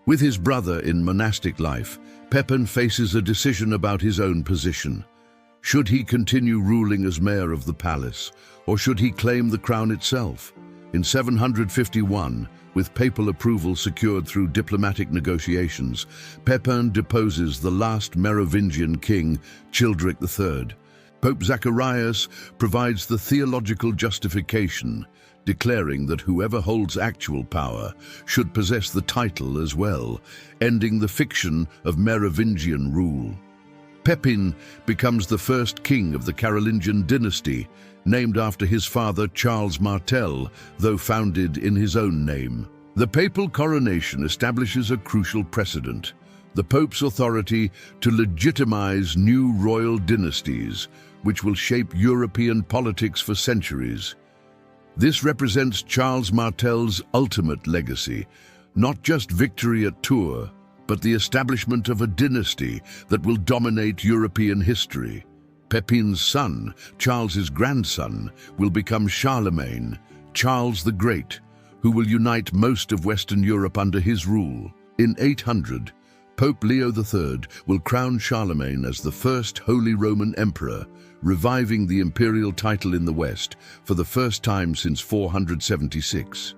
With his brother in monastic life, Pepin faces a decision about his own position. Should he continue ruling as mayor of the palace, or should he claim the crown itself? In 751, with papal approval secured through diplomatic negotiations, Pepin deposes the last Merovingian king, Childeric III. Pope Zacharias provides the theological justification, declaring that whoever holds actual power should possess the title as well, ending the fiction of Merovingian rule. Pepin becomes the first king of the Carolingian dynasty, named after his father Charles Martel, though founded in his own name. The papal coronation establishes a crucial precedent: the Pope's authority to legitimize new royal dynasties, which will shape European politics for centuries. This represents Charles Martel's ultimate legacy, not just victory at Tours, but the establishment of a dynasty that will dominate European history. Pepin's son, Charles's grandson, will become Charlemagne, Charles the Great, who will unite most of Western Europe under his rule. In 800, Pope Leo III will crown Charlemagne as the first Holy Roman Emperor, reviving the imperial title in the West for the first time since 476.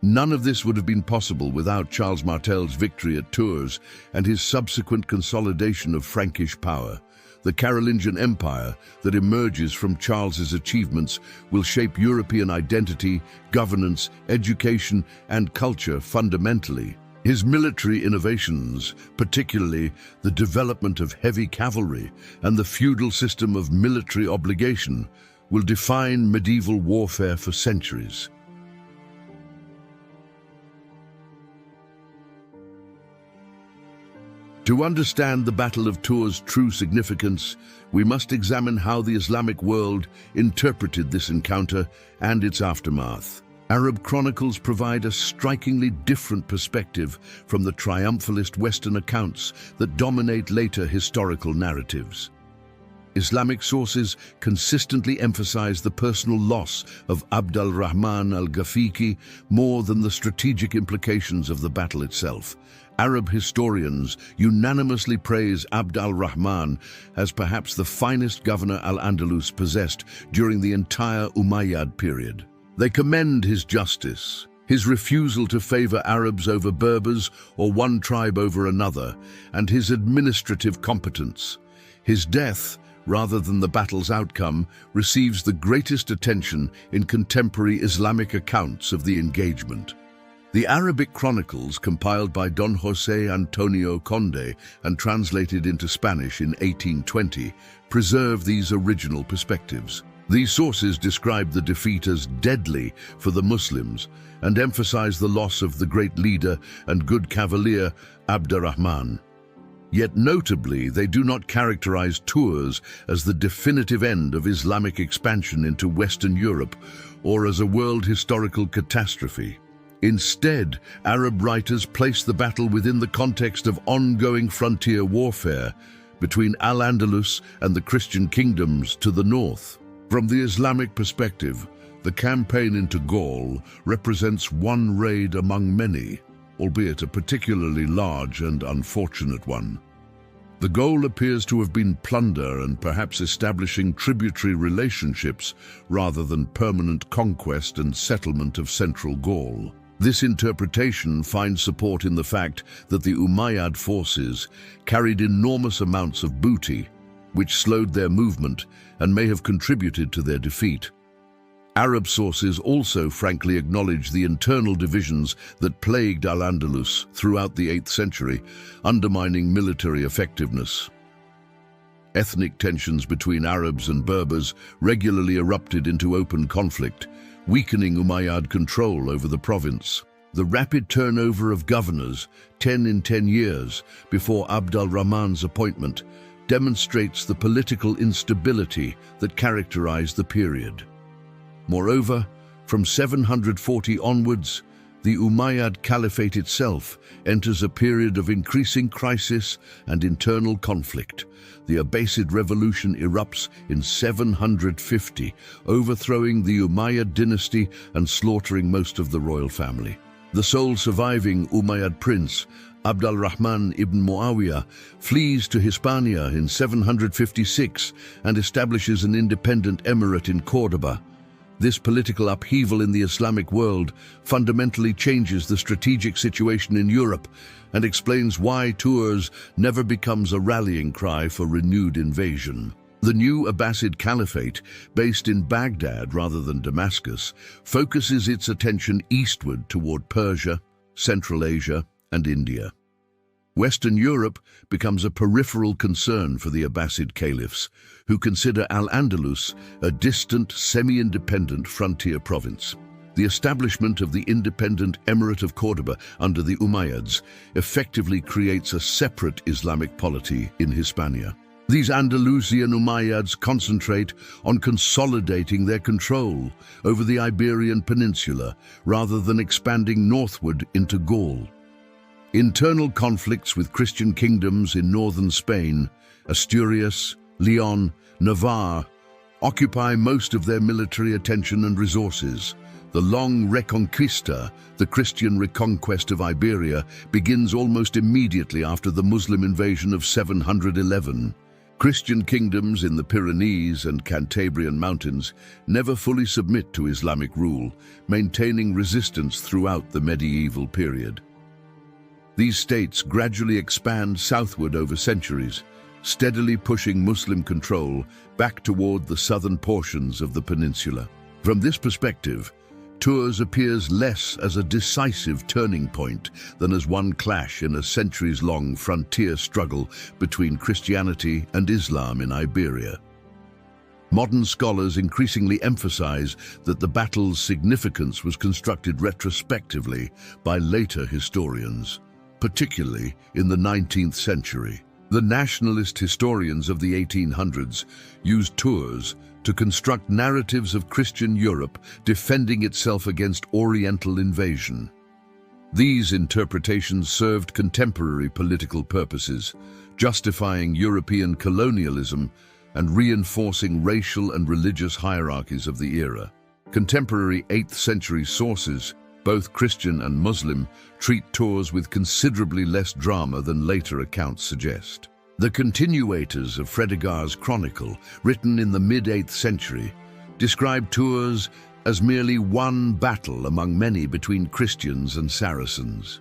None of this would have been possible without Charles Martel's victory at Tours and his subsequent consolidation of Frankish power. The Carolingian Empire that emerges from Charles's achievements will shape European identity, governance, education, and culture fundamentally. His military innovations, particularly the development of heavy cavalry and the feudal system of military obligation, will define medieval warfare for centuries. To understand the Battle of Tours' true significance, we must examine how the Islamic world interpreted this encounter and its aftermath. Arab chronicles provide a strikingly different perspective from the triumphalist Western accounts that dominate later historical narratives. Islamic sources consistently emphasize the personal loss of Abd al-Rahman al-Ghafiqi more than the strategic implications of the battle itself. Arab historians unanimously praise Abd al-Rahman as perhaps the finest governor al-Andalus possessed during the entire Umayyad period. They commend his justice, his refusal to favor Arabs over Berbers or one tribe over another, and his administrative competence. His death, rather than the battle's outcome, receives the greatest attention in contemporary Islamic accounts of the engagement. The Arabic chronicles, compiled by Don José Antonio Conde and translated into Spanish in 1820, preserve these original perspectives. These sources describe the defeat as deadly for the Muslims and emphasize the loss of the great leader and good cavalier Abd al-Rahman. Yet notably, they do not characterize Tours as the definitive end of Islamic expansion into Western Europe or as a world historical catastrophe. Instead, Arab writers place the battle within the context of ongoing frontier warfare between Al-Andalus and the Christian kingdoms to the north. From the Islamic perspective, the campaign into Gaul represents one raid among many, albeit a particularly large and unfortunate one. The goal appears to have been plunder and perhaps establishing tributary relationships rather than permanent conquest and settlement of central Gaul. This interpretation finds support in the fact that the Umayyad forces carried enormous amounts of booty, which slowed their movement and may have contributed to their defeat. Arab sources also frankly acknowledge the internal divisions that plagued Al-Andalus throughout the 8th century, undermining military effectiveness. Ethnic tensions between Arabs and Berbers regularly erupted into open conflict, weakening Umayyad control over the province. The rapid turnover of governors, 10 in 10 years, before Abd al-Rahman's appointment, demonstrates the political instability that characterized the period. Moreover, from 740 onwards, the Umayyad Caliphate itself enters a period of increasing crisis and internal conflict. The Abbasid revolution erupts in 750, overthrowing the Umayyad dynasty and slaughtering most of the royal family. The sole surviving Umayyad prince, Abd al-Rahman ibn Muawiyah, flees to Hispania in 756 and establishes an independent emirate in Córdoba. This political upheaval in the Islamic world fundamentally changes the strategic situation in Europe and explains why Tours never becomes a rallying cry for renewed invasion. The new Abbasid Caliphate, based in Baghdad rather than Damascus, focuses its attention eastward toward Persia, Central Asia, and India. Western Europe becomes a peripheral concern for the Abbasid caliphs, who consider Al-Andalus a distant, semi-independent frontier province. The establishment of the independent Emirate of Córdoba under the Umayyads effectively creates a separate Islamic polity in Hispania. These Andalusian Umayyads concentrate on consolidating their control over the Iberian Peninsula rather than expanding northward into Gaul. Internal conflicts with Christian kingdoms in northern Spain, Asturias, Leon, Navarre, occupy most of their military attention and resources. The long Reconquista, the Christian reconquest of Iberia, begins almost immediately after the Muslim invasion of 711. Christian kingdoms in the Pyrenees and Cantabrian mountains never fully submit to Islamic rule, maintaining resistance throughout the medieval period. These states gradually expand southward over centuries, steadily pushing Muslim control back toward the southern portions of the peninsula. From this perspective, Tours appears less as a decisive turning point than as one clash in a centuries-long frontier struggle between Christianity and Islam in Iberia. Modern scholars increasingly emphasize that the battle's significance was constructed retrospectively by later historians, particularly in the 19th century. The nationalist historians of the 1800s used Tours to construct narratives of Christian Europe defending itself against Oriental invasion. These interpretations served contemporary political purposes, justifying European colonialism and reinforcing racial and religious hierarchies of the era. Contemporary 8th century sources, both Christian and Muslim, treat Tours with considerably less drama than later accounts suggest. The continuators of Fredegar's chronicle, written in the mid-8th century, describe Tours as merely one battle among many between Christians and Saracens.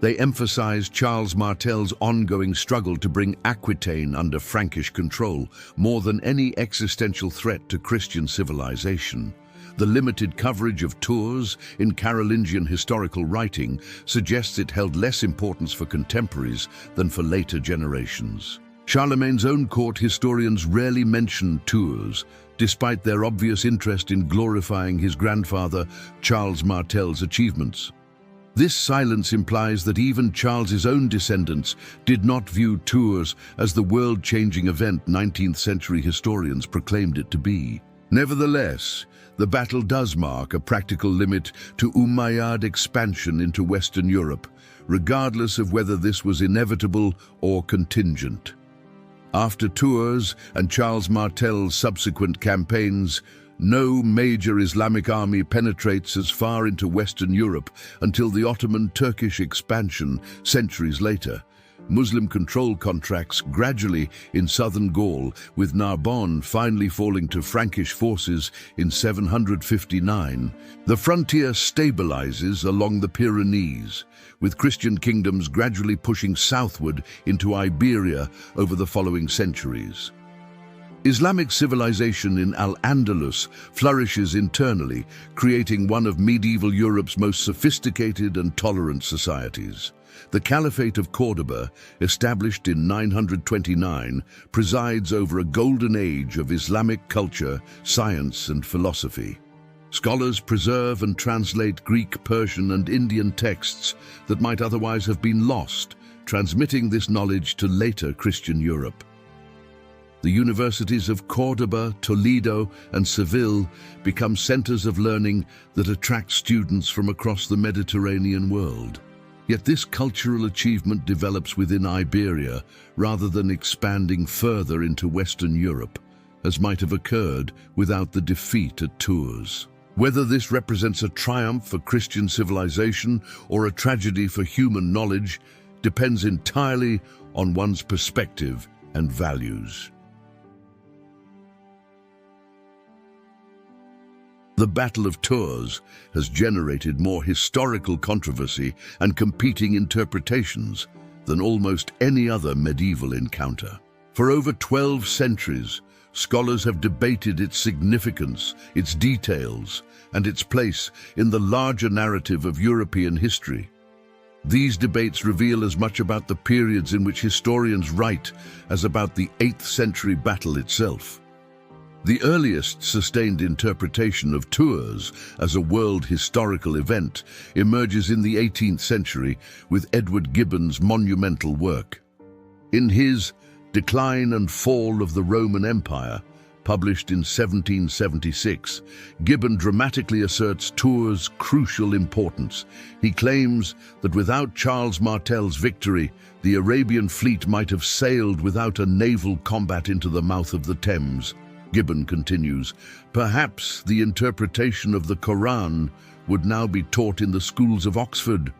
They emphasize Charles Martel's ongoing struggle to bring Aquitaine under Frankish control more than any existential threat to Christian civilization. The limited coverage of Tours in Carolingian historical writing suggests it held less importance for contemporaries than for later generations. Charlemagne's own court historians rarely mention Tours, despite their obvious interest in glorifying his grandfather, Charles Martel's achievements. This silence implies that even Charles's own descendants did not view Tours as the world-changing event 19th-century historians proclaimed it to be. Nevertheless, the battle does mark a practical limit to Umayyad expansion into Western Europe, regardless of whether this was inevitable or contingent. After Tours and Charles Martel's subsequent campaigns, no major Islamic army penetrates as far into Western Europe until the Ottoman Turkish expansion centuries later, Muslim control contracts gradually in southern Gaul, with Narbonne finally falling to Frankish forces in 759. The frontier stabilizes along the Pyrenees, with Christian kingdoms gradually pushing southward into Iberia over the following centuries. Islamic civilization in Al-Andalus flourishes internally, creating one of medieval Europe's most sophisticated and tolerant societies. The Caliphate of Córdoba, established in 929, presides over a golden age of Islamic culture, science, and philosophy. Scholars preserve and translate Greek, Persian, and Indian texts that might otherwise have been lost, transmitting this knowledge to later Christian Europe. The universities of Córdoba, Toledo, and Seville become centers of learning that attract students from across the Mediterranean world. Yet this cultural achievement develops within Iberia rather than expanding further into Western Europe, as might have occurred without the defeat at Tours. Whether this represents a triumph for Christian civilization or a tragedy for human knowledge depends entirely on one's perspective and values. The Battle of Tours has generated more historical controversy and competing interpretations than almost any other medieval encounter. For over 12 centuries, scholars have debated its significance, its details, and its place in the larger narrative of European history. These debates reveal as much about the periods in which historians write as about the 8th century battle itself. The earliest sustained interpretation of Tours as a world historical event emerges in the 18th century with Edward Gibbon's monumental work. In his Decline and Fall of the Roman Empire, published in 1776, Gibbon dramatically asserts Tours' crucial importance. He claims that without Charles Martel's victory, the Arabian fleet might have sailed without a naval combat into the mouth of the Thames. Gibbon continues, perhaps the interpretation of the Quran would now be taught in the schools of Oxford,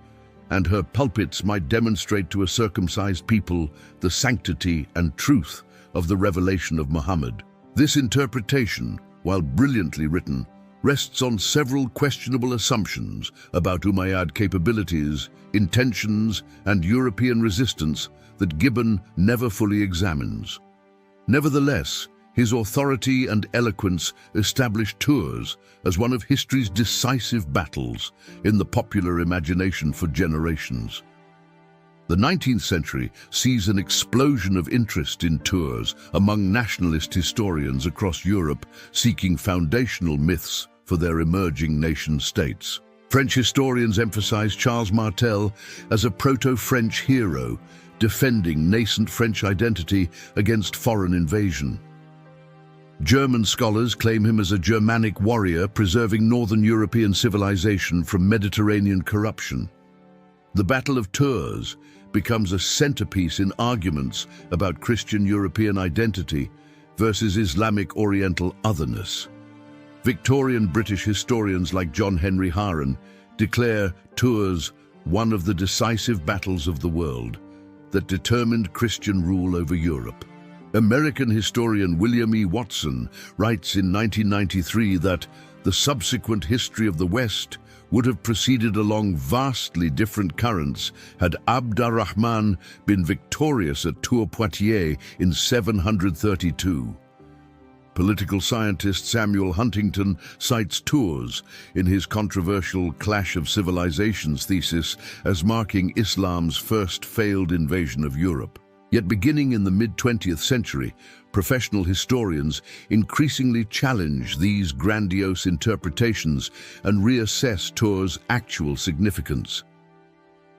and her pulpits might demonstrate to a circumcised people the sanctity and truth of the revelation of Muhammad. This interpretation, while brilliantly written, rests on several questionable assumptions about Umayyad capabilities, intentions, and European resistance that Gibbon never fully examines. Nevertheless, his authority and eloquence established Tours as one of history's decisive battles in the popular imagination for generations. The 19th century sees an explosion of interest in Tours among nationalist historians across Europe seeking foundational myths for their emerging nation-states. French historians emphasize Charles Martel as a proto-French hero, defending nascent French identity against foreign invasion. German scholars claim him as a Germanic warrior preserving Northern European civilization from Mediterranean corruption. The Battle of Tours becomes a centerpiece in arguments about Christian European identity versus Islamic Oriental otherness. Victorian British historians like John Henry Haran declare Tours one of the decisive battles of the world that determined Christian rule over Europe. American historian William E. Watson writes in 1993 that the subsequent history of the West would have proceeded along vastly different currents had Abd al-Rahman been victorious at Tours-Poitiers in 732. Political scientist Samuel Huntington cites Tours in his controversial Clash of Civilizations thesis as marking Islam's first failed invasion of Europe. Yet beginning in the mid-20th century, professional historians increasingly challenge these grandiose interpretations and reassess Tours' actual significance.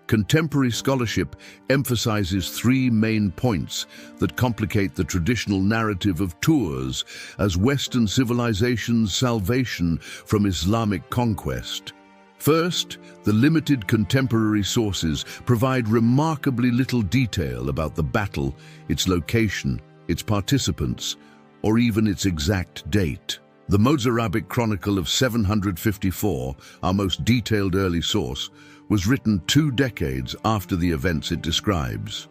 Contemporary scholarship emphasizes three main points that complicate the traditional narrative of Tours as Western civilization's salvation from Islamic conquest. First, the limited contemporary sources provide remarkably little detail about the battle, its location, its participants, or even its exact date. The Mozarabic Chronicle of 754, our most detailed early source, was written 2 decades after the events it describes.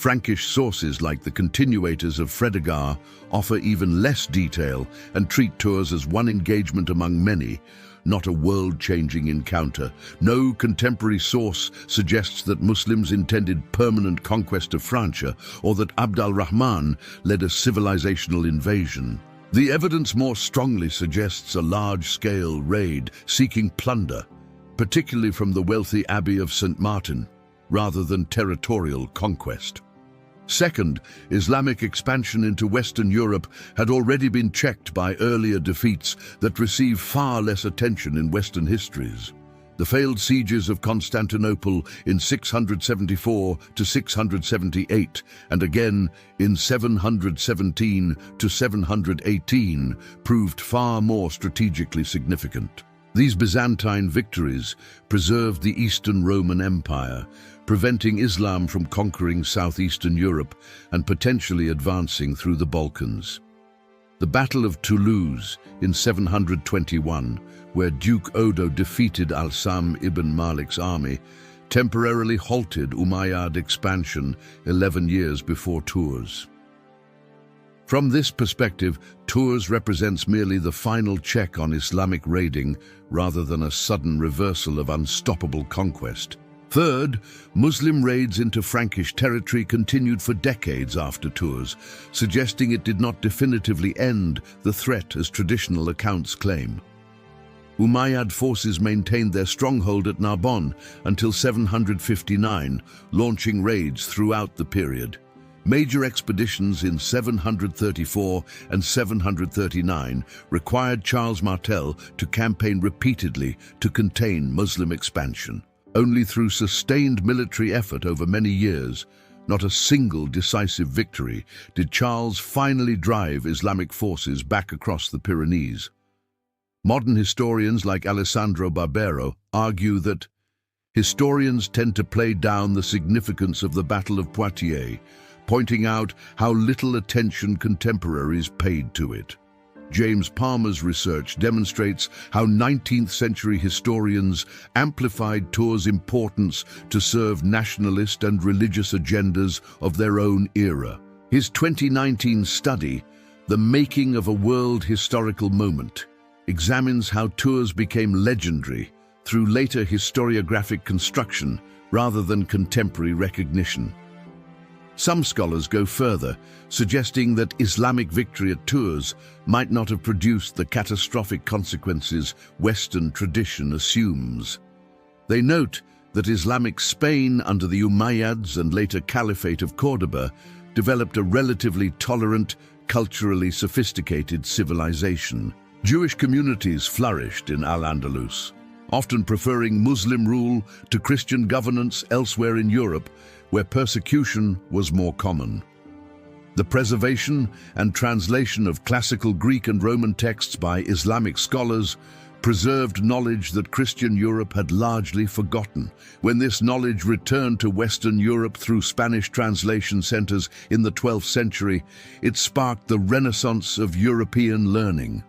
Frankish sources like the Continuators of Fredegar offer even less detail and treat Tours as one engagement among many, not a world-changing encounter. No contemporary source suggests that Muslims intended permanent conquest of Francia or that Abd al-Rahman led a civilizational invasion. The evidence more strongly suggests a large-scale raid seeking plunder, particularly from the wealthy Abbey of Saint Martin, rather than territorial conquest. Second, Islamic expansion into Western Europe had already been checked by earlier defeats that receive far less attention in Western histories. The failed sieges of Constantinople in 674 to 678 and again in 717 to 718 proved far more strategically significant. These Byzantine victories preserved the Eastern Roman Empire, preventing Islam from conquering southeastern Europe and potentially advancing through the Balkans. The Battle of Toulouse in 721, where Duke Odo defeated Al-Sam ibn Malik's army, temporarily halted Umayyad expansion 11 years before Tours. From this perspective, Tours represents merely the final check on Islamic raiding rather than a sudden reversal of unstoppable conquest. Third, Muslim raids into Frankish territory continued for decades after Tours, suggesting it did not definitively end the threat as traditional accounts claim. Umayyad forces maintained their stronghold at Narbonne until 759, launching raids throughout the period. Major expeditions in 734 and 739 required Charles Martel to campaign repeatedly to contain Muslim expansion. Only through sustained military effort over many years, not a single decisive victory, did Charles finally drive Islamic forces back across the Pyrenees. Modern historians like Alessandro Barbero argue that historians tend to play down the significance of the Battle of Poitiers, pointing out how little attention contemporaries paid to it. James Palmer's research demonstrates how 19th-century historians amplified Tours' importance to serve nationalist and religious agendas of their own era. His 2019 study, The Making of a World Historical Moment, examines how Tours became legendary through later historiographic construction rather than contemporary recognition. Some scholars go further, suggesting that Islamic victory at Tours might not have produced the catastrophic consequences Western tradition assumes. They note that Islamic Spain under the Umayyads and later Caliphate of Cordoba developed a relatively tolerant, culturally sophisticated civilization. Jewish communities flourished in Al-Andalus, often preferring Muslim rule to Christian governance elsewhere in Europe, where persecution was more common. The preservation and translation of classical Greek and Roman texts by Islamic scholars preserved knowledge that Christian Europe had largely forgotten. When this knowledge returned to Western Europe through Spanish translation centers in the 12th century, it sparked the renaissance of European learning.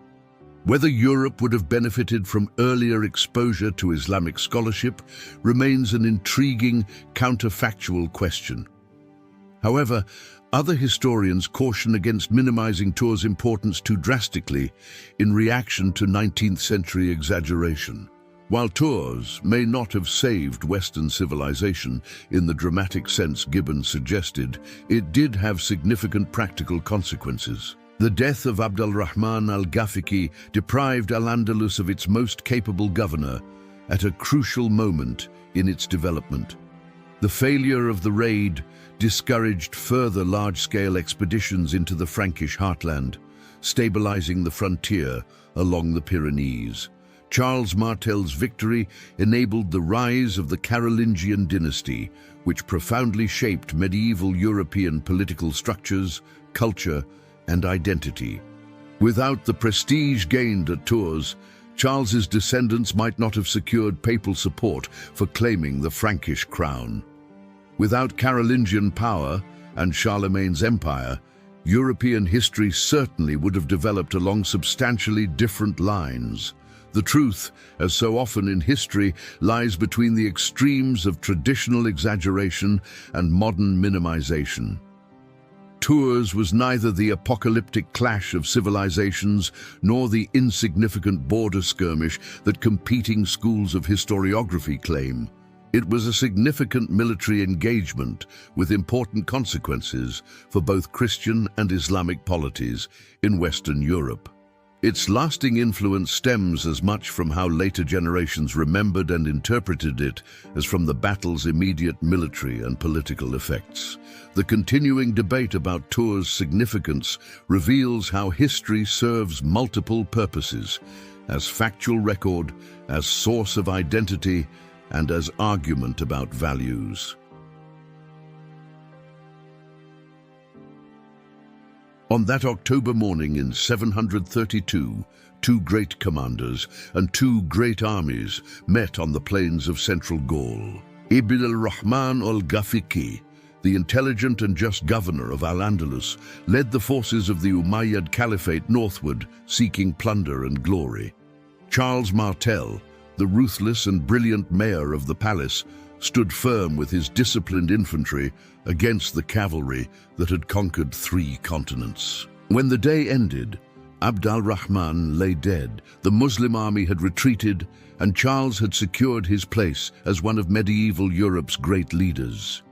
Whether Europe would have benefited from earlier exposure to Islamic scholarship remains an intriguing, counterfactual question. However, other historians caution against minimizing Tours' importance too drastically in reaction to 19th-century exaggeration. While Tours may not have saved Western civilization in the dramatic sense Gibbon suggested, it did have significant practical consequences. The death of Abd al-Rahman al-Ghafiqi deprived Al-Andalus of its most capable governor at a crucial moment in its development. The failure of the raid discouraged further large-scale expeditions into the Frankish heartland, stabilizing the frontier along the Pyrenees. Charles Martel's victory enabled the rise of the Carolingian dynasty, which profoundly shaped medieval European political structures, culture, and identity. Without the prestige gained at Tours, Charles's descendants might not have secured papal support for claiming the Frankish crown. Without Carolingian power and Charlemagne's empire, European history certainly would have developed along substantially different lines. The truth, as so often in history, lies between the extremes of traditional exaggeration and modern minimization. Tours was neither the apocalyptic clash of civilizations nor the insignificant border skirmish that competing schools of historiography claim. It was a significant military engagement with important consequences for both Christian and Islamic polities in Western Europe. Its lasting influence stems as much from how later generations remembered and interpreted it as from the battle's immediate military and political effects. The continuing debate about Tours' significance reveals how history serves multiple purposes, as factual record, as source of identity, and as argument about values. On that October morning in 732, two great commanders and two great armies met on the plains of central Gaul. al-Rahman al-Ghafiqi, the intelligent and just governor of Al-Andalus, led the forces of the Umayyad Caliphate northward, seeking plunder and glory. Charles Martel, the ruthless and brilliant mayor of the palace, stood firm with his disciplined infantry against the cavalry that had conquered 3 continents. When the day ended, Abd al-Rahman lay dead, the Muslim army had retreated, and Charles had secured his place as one of medieval Europe's great leaders.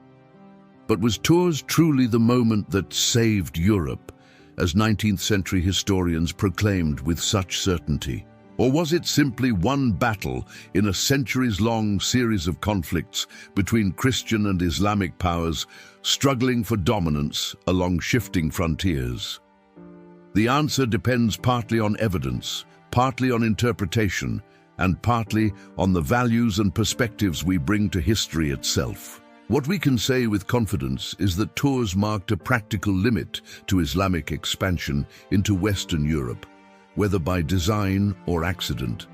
But was Tours truly the moment that saved Europe, as 19th-century historians proclaimed with such certainty? Or was it simply one battle in a centuries-long series of conflicts between Christian and Islamic powers struggling for dominance along shifting frontiers? The answer depends partly on evidence, partly on interpretation, and partly on the values and perspectives we bring to history itself. What we can say with confidence is that Tours marked a practical limit to Islamic expansion into Western Europe, whether by design or accident.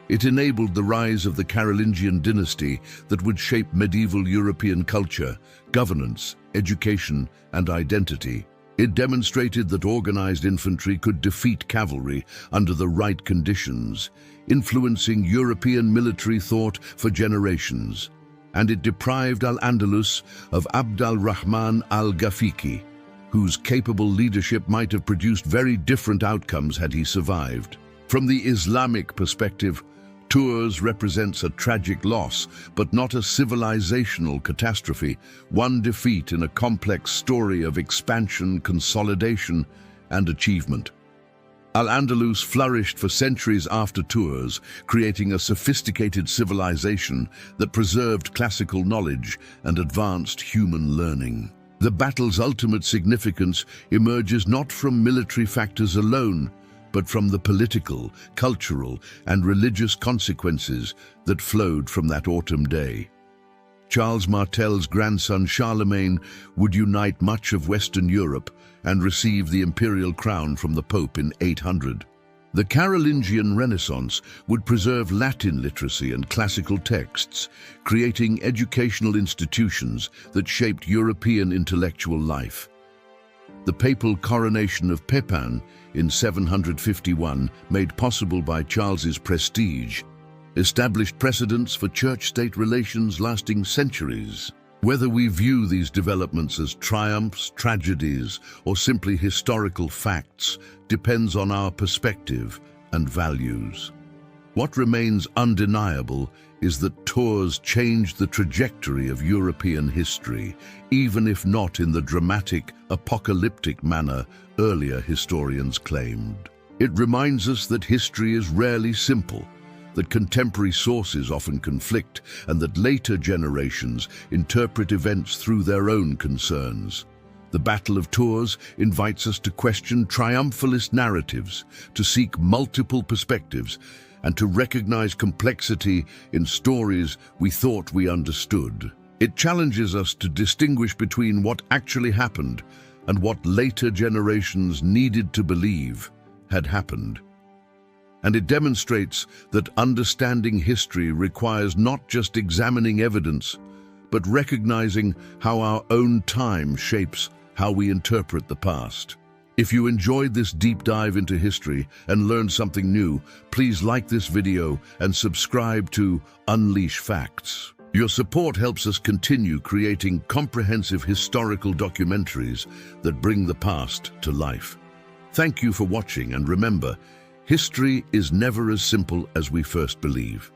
It enabled the rise of the Carolingian dynasty that would shape medieval European culture, governance, education, and identity. It demonstrated that organized infantry could defeat cavalry under the right conditions, influencing European military thought for generations. And it deprived Al-Andalus of Abd al-Rahman al-Ghafiqi, whose capable leadership might have produced very different outcomes had he survived. From the Islamic perspective, Tours represents a tragic loss, but not a civilizational catastrophe, one defeat in a complex story of expansion, consolidation, and achievement. Al-Andalus flourished for centuries after Tours, creating a sophisticated civilization that preserved classical knowledge and advanced human learning. The battle's ultimate significance emerges not from military factors alone, but from the political, cultural, and religious consequences that flowed from that autumn day. Charles Martel's grandson Charlemagne would unite much of Western Europe and receive the imperial crown from the Pope in 800. The Carolingian Renaissance would preserve Latin literacy and classical texts, creating educational institutions that shaped European intellectual life. The papal coronation of Pepin in 751, made possible by Charles's prestige, established precedents for church-state relations lasting centuries. Whether we view these developments as triumphs, tragedies, or simply historical facts depends on our perspective and values. What remains undeniable is that Tours changed the trajectory of European history, even if not in the dramatic, apocalyptic manner earlier historians claimed. It reminds us that history is rarely simple, that contemporary sources often conflict, and that later generations interpret events through their own concerns. The Battle of Tours invites us to question triumphalist narratives, to seek multiple perspectives, and to recognize complexity in stories we thought we understood. It challenges us to distinguish between what actually happened and what later generations needed to believe had happened. And it demonstrates that understanding history requires not just examining evidence, but recognizing how our own time shapes how we interpret the past. If you enjoyed this deep dive into history and learned something new, please like this video and subscribe to Unleash Facts. Your support helps us continue creating comprehensive historical documentaries that bring the past to life. Thank you for watching, and remember, history is never as simple as we first believe.